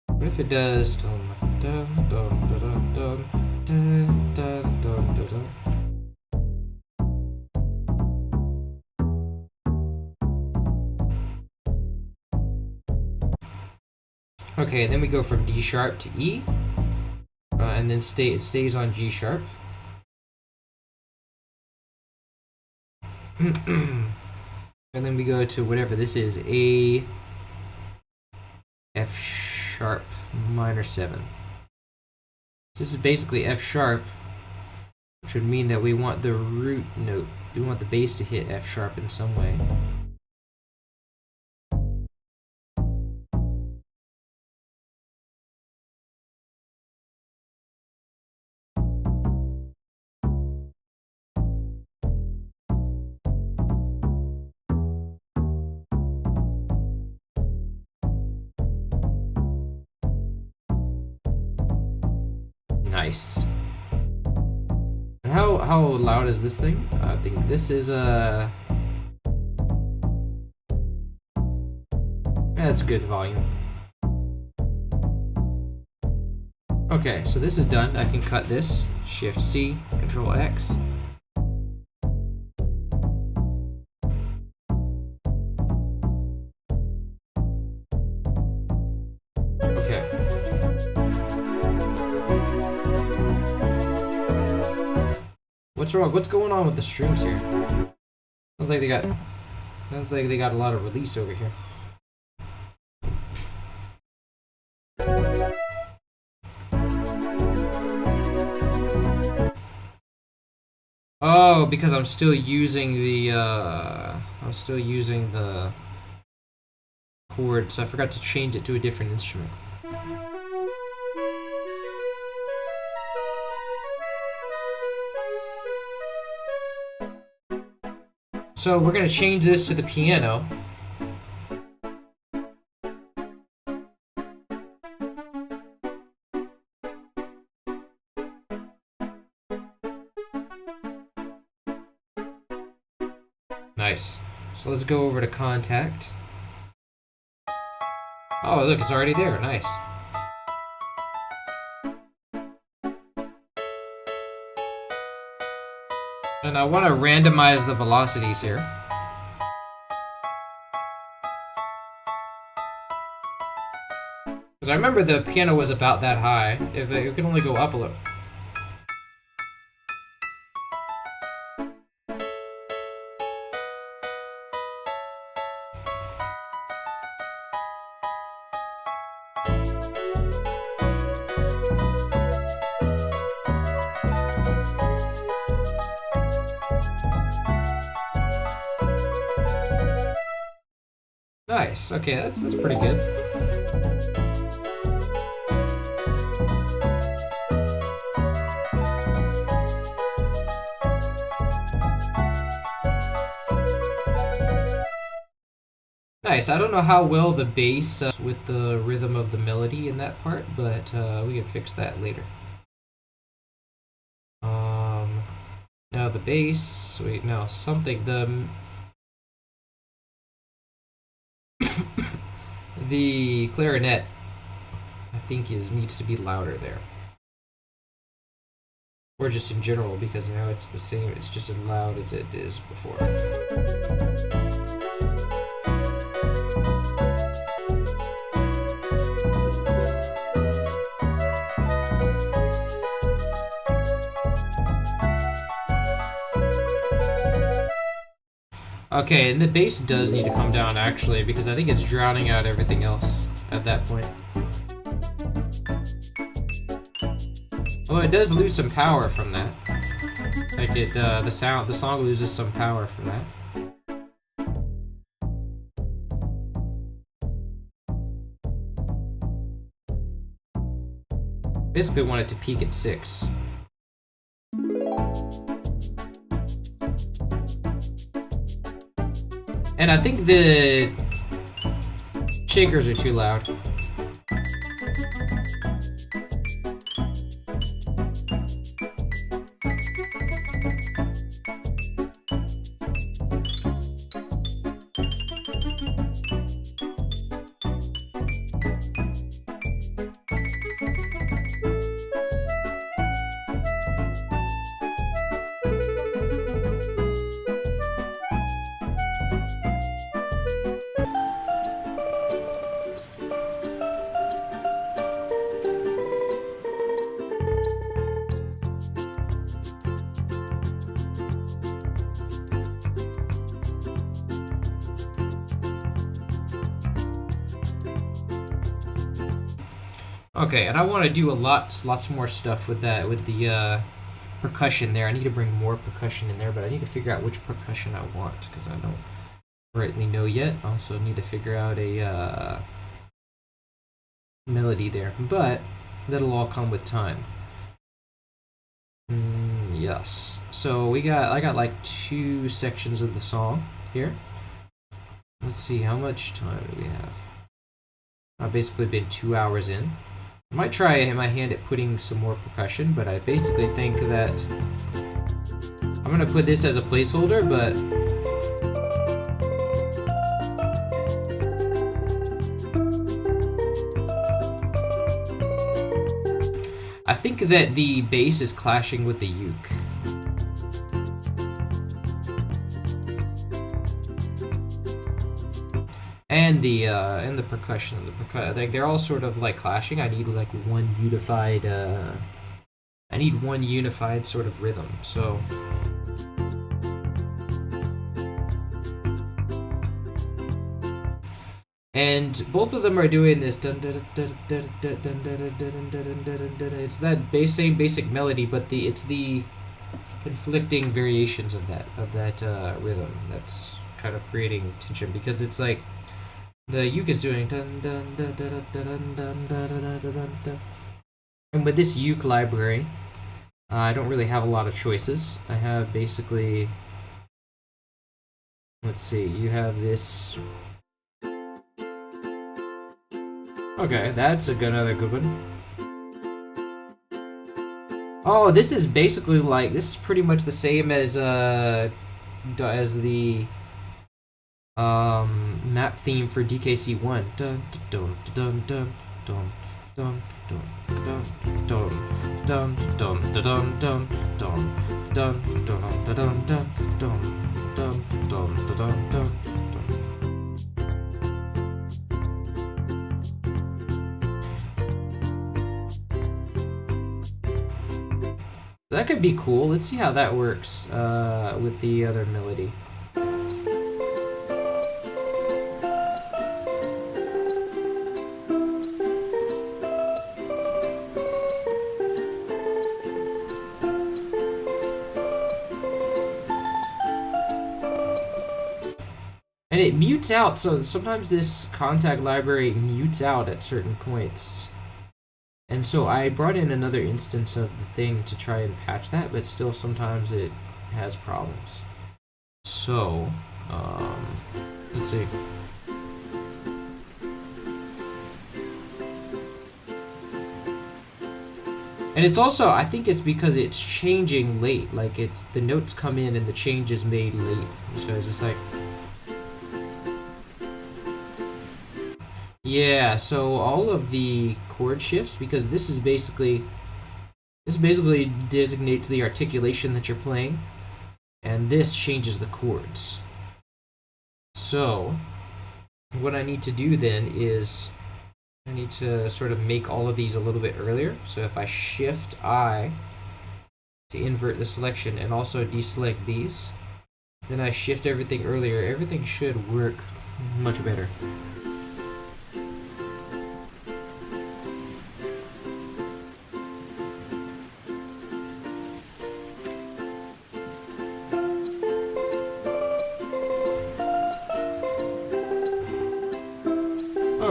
What if it does dun dun dun dun dun dun dun dun dun dun. Okay, then we go from D sharp to E, and then it stays on G sharp. And then we go to whatever this is, A, F sharp minor 7. This is basically F sharp, which would mean that we want the root note, we want the bass to hit F sharp in some way. Nice. And how loud is this thing? I think this is that's a good volume. Okay, so this is done. I can cut this. Shift C, Control X. Okay. What's wrong? What's going on with the strings here? Sounds like they got a lot of release over here. Oh, because I'm still using the chord, so I forgot to change it to a different instrument. So we're gonna change this to the piano. Nice. So let's go over to Contact. Oh, look, it's already there. Nice. And I want to randomize the velocities here. Because I remember the piano was about that high. If it can only go up a little. Nice. Okay, that's pretty good. Nice. I don't know how well the bass with the rhythm of the melody in that part, but we can fix that later. Now the bass. Wait, no, something the clarinet, I think, needs to be louder there. Or just in general, because now it's the same, it's just as loud as it is before. Okay, and the bass does need to come down, actually, because I think it's drowning out everything else at that point. Although it does lose some power from that. Like the song loses some power from that. Basically want it to peak at 6. And I think the shakers are too loud. Okay, and I want to do lots more stuff with that, with the percussion there. I need to bring more percussion in there, but I need to figure out which percussion I want, because I don't rightly know yet. I also need to figure out a melody there, but that'll all come with time. Yes. So I got like 2 sections of the song here. Let's see, how much time do we have? I've basically been 2 hours in. I might try my hand at putting some more percussion, but I basically think that I'm gonna put this as a placeholder, but I think that the bass is clashing with the uke. And the percussion, like they're all sort of like clashing. I need like one unified. I need one unified sort of rhythm. So. And both of them are doing this. It's that same basic melody, but it's the conflicting variations of that rhythm that's kind of creating tension, because it's like. The uke is doing dun dun dun dun dun dun dun dun dun. And with this uke library, I don't really have a lot of choices. I have basically, let's see, you have this. Okay, that's another good one. Oh, this is basically like, this is pretty much the same as the map theme for DKC1. Dun dun dun dun dun dun dun dun dun dun dun dun dun dun dun dun dun dun dun dun. That could be cool. Let's see how that works with the other melody. And it mutes out, so sometimes this contact library mutes out at certain points. And so I brought in another instance of the thing to try and patch that, but still sometimes it has problems. So, let's see. And it's also, I think it's because it's changing late. Like the notes come in and the change is made late. So it's just like, yeah, so all of the chord shifts, because this basically designates the articulation that you're playing, and this changes the chords. So what I need to do then is I need to sort of make all of these a little bit earlier. So if I shift I to invert the selection and also deselect these, then I shift everything earlier, everything should work much better.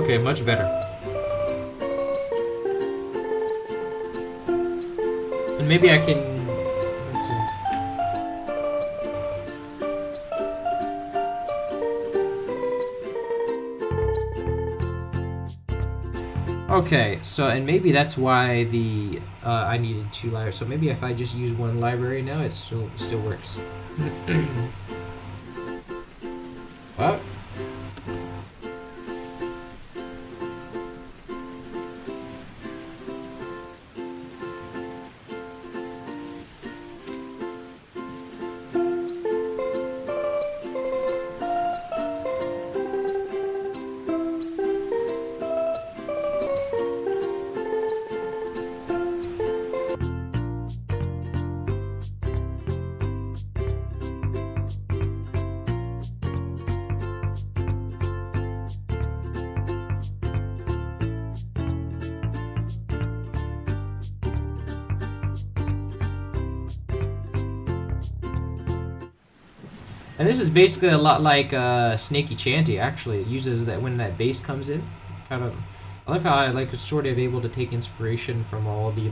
Okay, much better. And maybe I can... Let's see. Okay, so, and maybe that's why the I needed 2 libraries. So maybe if I just use 1 library now, it still works. What? And this is basically a lot like Snaky Chanty, actually. It uses that when that bass comes in. Kind of, I like how I like sort of able to take inspiration from all the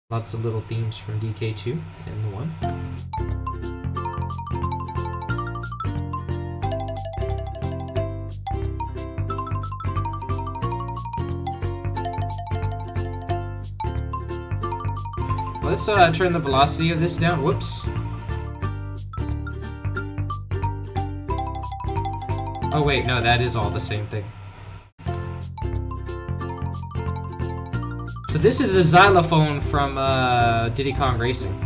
lots of little themes from DK2 and 1. Let's turn the velocity of this down. Whoops. Oh wait, no, that is all the same thing. So this is the Xylophone from Diddy Kong Racing.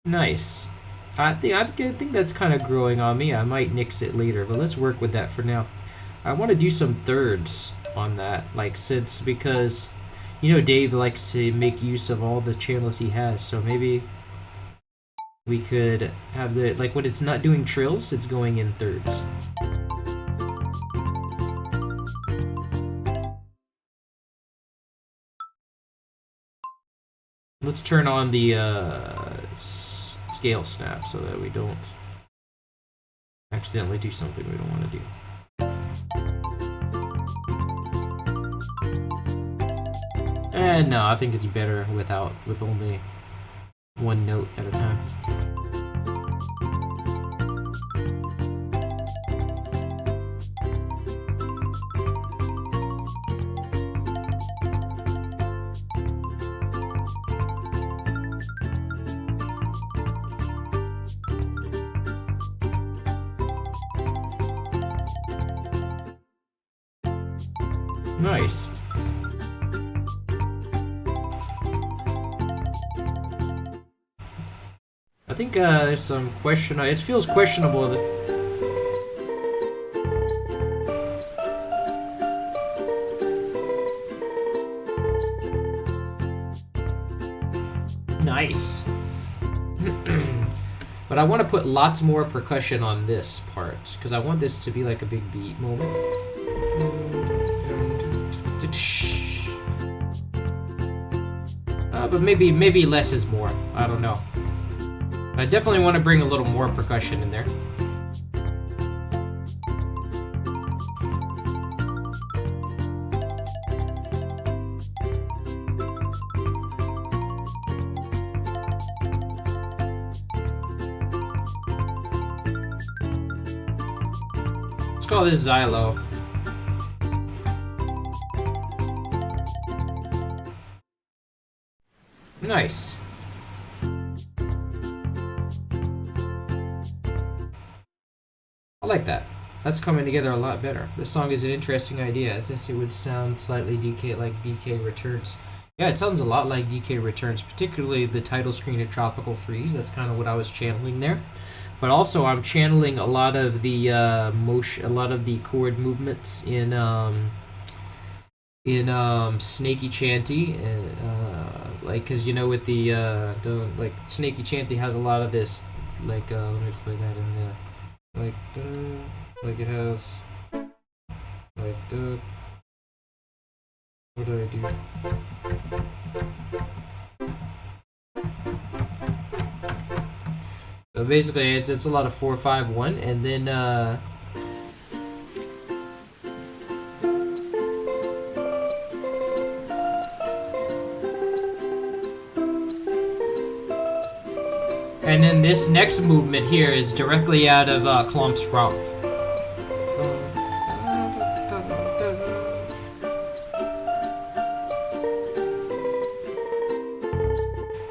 Nice. I think that's kind of growing on me. I might nix it later, but let's work with that for now. I want to do some thirds on that, like because you know Dave likes to make use of all the channels he has, so maybe we could have the like when it's not doing trills, it's going in thirds. Let's turn on the scale snap so that we don't accidentally do something we don't want to do. And no, I think it's better with only 1 note at a time. Nice. I think there's some question. It feels questionable that. Nice. But I want to put lots more percussion on this part because I want this to be like a big beat moment. But maybe less is more. I don't know. I definitely want to bring a little more percussion in there. Let's call this Xylo. Nice. I like that. That's coming together a lot better. This song is an interesting idea. I guess it would sound slightly like DK Returns. Yeah, it sounds a lot like DK Returns, particularly the title screen of Tropical Freeze. That's kind of what I was channeling there. But also, I'm channeling a lot of the motion, a lot of the chord movements in Snaky Chanty, like, cause you know with the like Snaky Chanty has a lot of this, like let me play that in the like it has like What did I do? So basically, it's a lot of 4-5-1, and then this next movement here is directly out of Klomp's Romp.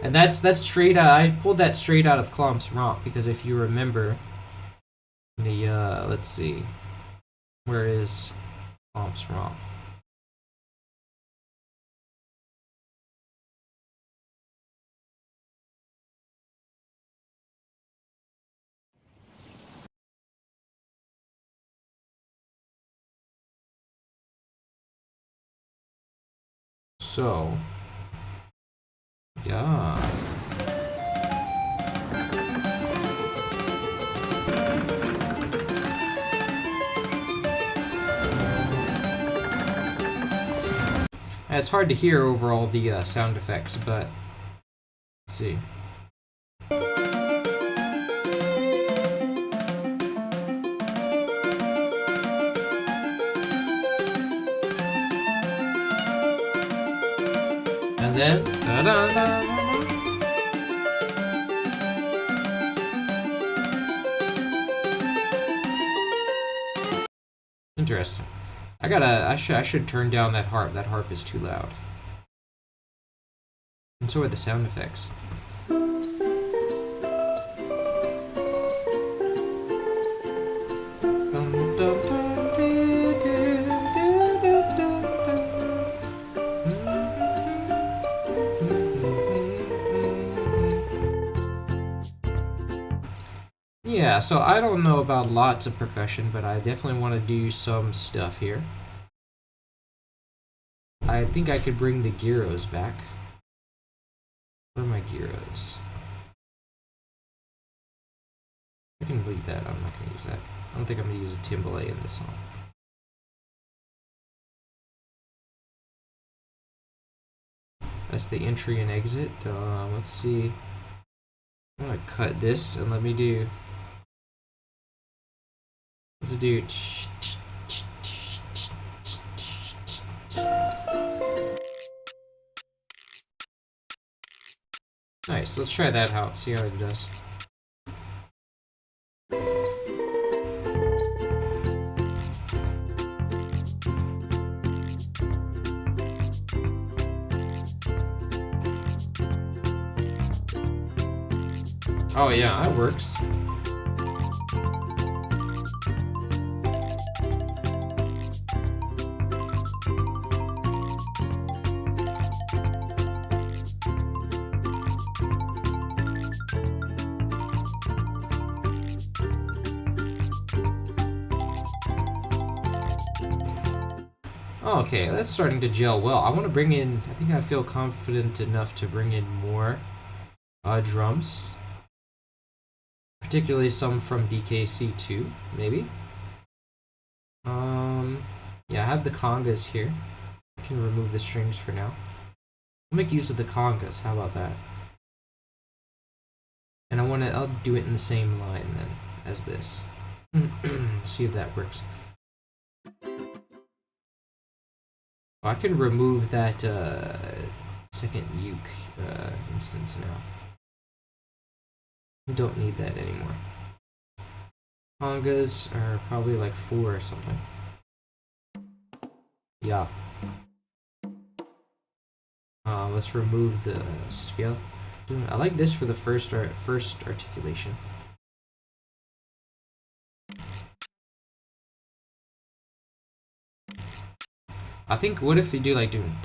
And that's straight out. I pulled that straight out of Klomp's Romp because if you remember the let's see, where is Klomp's Romp? So, yeah. It's hard to hear over all the sound effects, but let's see. And then, da-da-da-da-da. Interesting. I should turn down that harp. That harp is too loud. And so are the sound effects. Yeah, so I don't know about lots of percussion, but I definitely want to do some stuff here. I think I could bring the gyros back. Where are my gyros? I can leave that. I'm not going to use that. I don't think I'm going to use a timbale in this song. That's the entry and exit. Let's see. I'm going to cut this and let me do... Let's do... Nice, let's try that out, see how it does. Oh yeah, that works. Okay, that's starting to gel well. I want to bring in, I think I feel confident enough to bring in more drums. Particularly some from DKC2, maybe. Yeah, I have the congas here. I can remove the strings for now. I'll make use of the congas, how about that? And I'll do it in the same line then as this. See if that works. I can remove that second uke instance now. I don't need that anymore. Congas are probably like 4 or something. Yeah. Let's remove the scale. I like this for the first articulation. I think what if we do like doing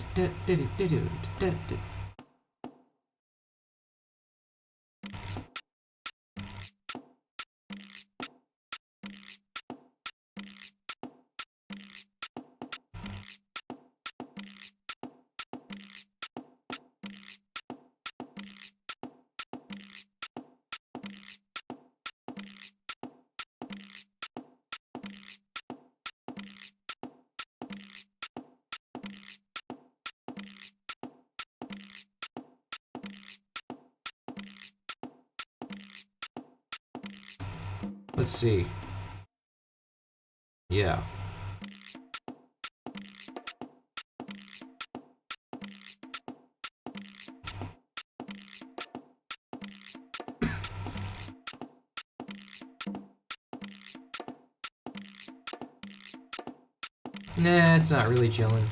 Let's see. Yeah. Nah, it's not really gelling.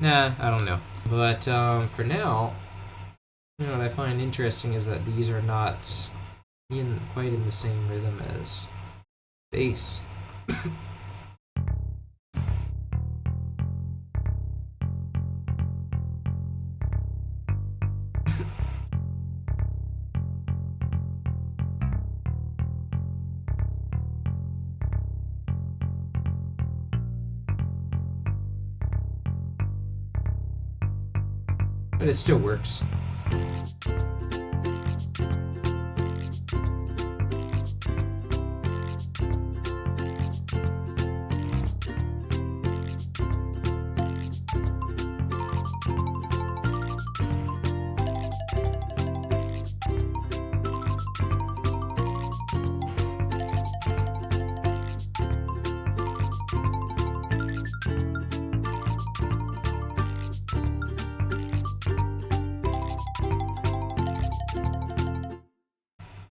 Nah, I don't know. But for now, you know, what I find interesting is that these are not quite in the same rhythm as bass. But it still works.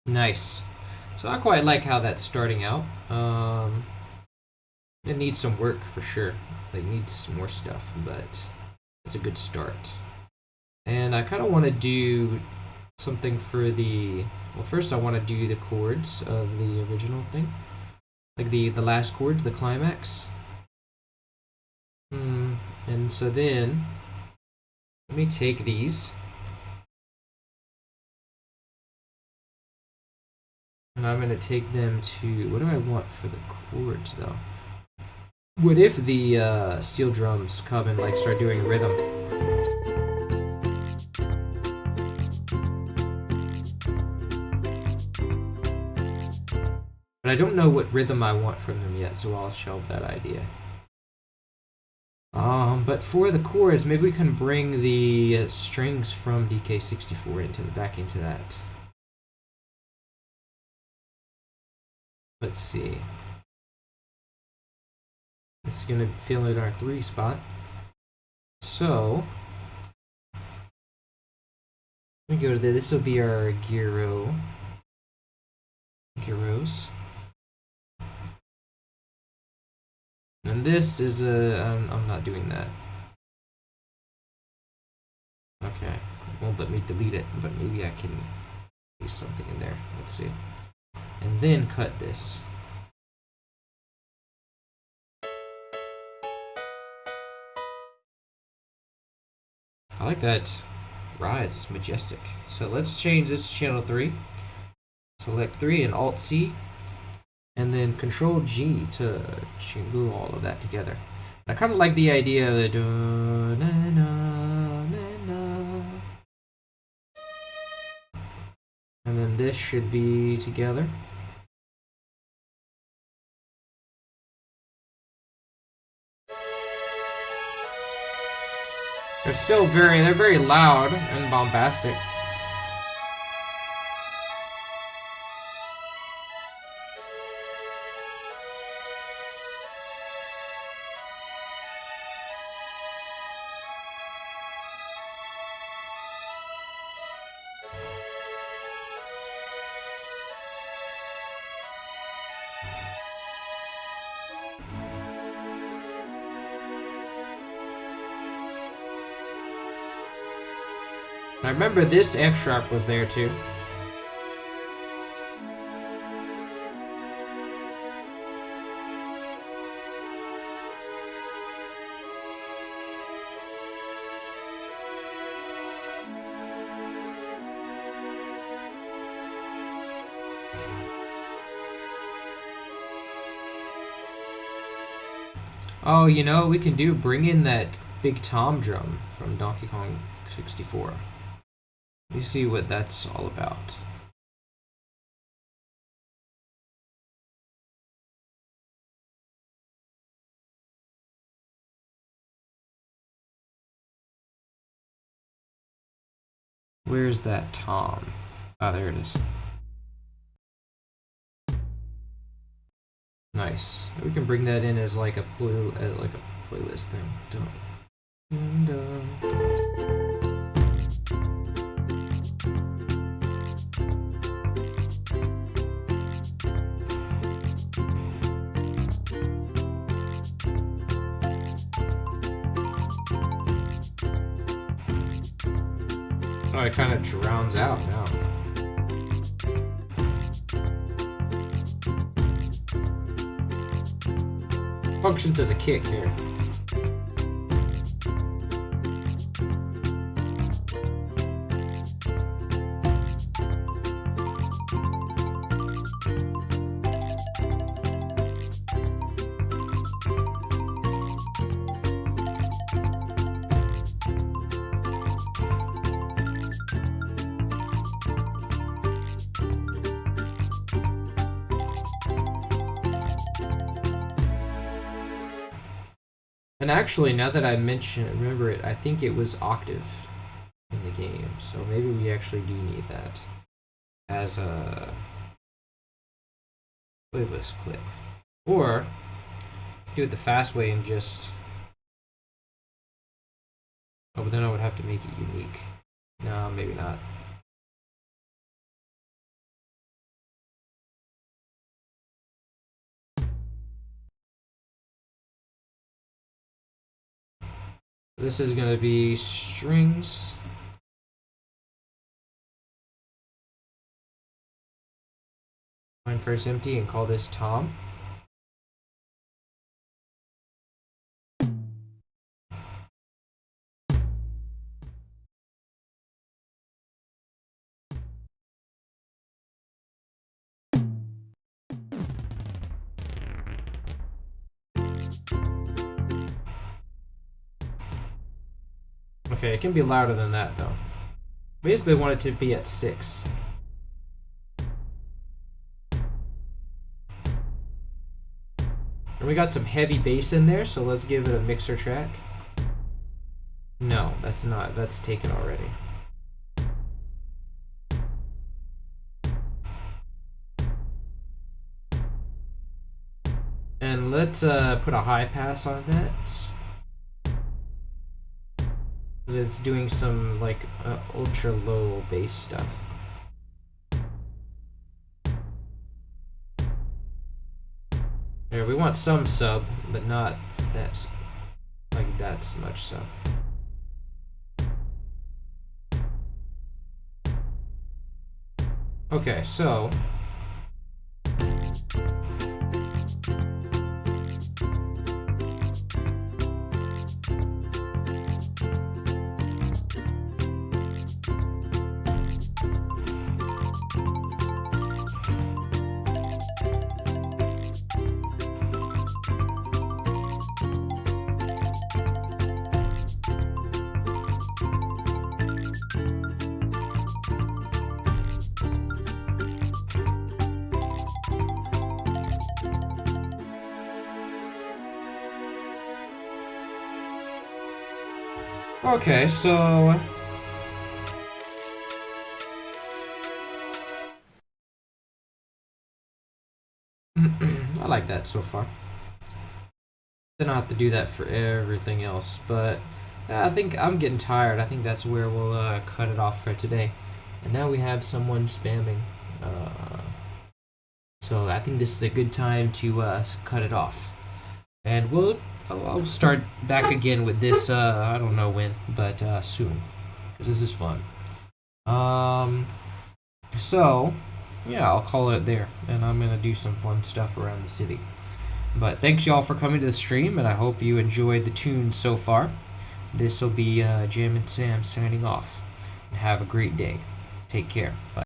Nice. So I quite like how that's starting out. It needs some work for sure. Like, needs more stuff, but it's a good start. And I kind of want to do something for the... Well, first I want to do the chords of the original thing. Like the last chords, the climax. And so then, let me take these. And I'm going to take them to... What do I want for the chords, though? What if the steel drums come and like start doing rhythm? But I don't know what rhythm I want from them yet, so I'll shelve that idea. But for the chords, maybe we can bring the strings from DK64 back into that. Let's see. This is gonna fill in our 3 spot. So let me go to this. Will be our gyros. And this is I'm not doing that. Okay, it won't let me delete it, but maybe I can paste something in there. Let's see. And then cut this. I like that rise, it's majestic. So let's change this to channel 3. Select 3 and Alt C. And then Control G to glue all of that together. I kind of like the idea of the and then this should be together. They're very loud and bombastic. I remember this F sharp was there too. Oh, you know, we can bring in that big tom drum from Donkey Kong 64. Let me see what that's all about. Where's that tom? Oh, there it is. Nice. We can bring that in as like a playlist thing. Dun, dun, dun. Oh, it kind of drowns out now. Functions as a kick here. And actually, now that I remember it, I think it was octave in the game, so maybe we actually do need that as a playlist clip. Or do it the fast way and just... Oh, but then I would have to make it unique. No, maybe not. This is going to be strings. Line first empty and call this tom. Okay, it can be louder than that though. Basically, I want it to be at 6. And we got some heavy bass in there, so let's give it a mixer track. No, that's not. That's taken already. And let's put a high pass on that. It's doing some like ultra low bass stuff. Here, we want some sub, but not that much sub. Okay, so okay, so I like that so far. Then I'll have to do that for everything else, but I think I'm getting tired. I think that's where we'll cut it off for today. And now we have someone spamming. So I think this is a good time to cut it off. And I'll start back again with this, I don't know when, but soon. Because this is fun. So, yeah, I'll call it there. And I'm going to do some fun stuff around the city. But thanks y'all for coming to the stream, and I hope you enjoyed the tunes so far. This will be Jam and Sam signing off. And have a great day. Take care. Bye.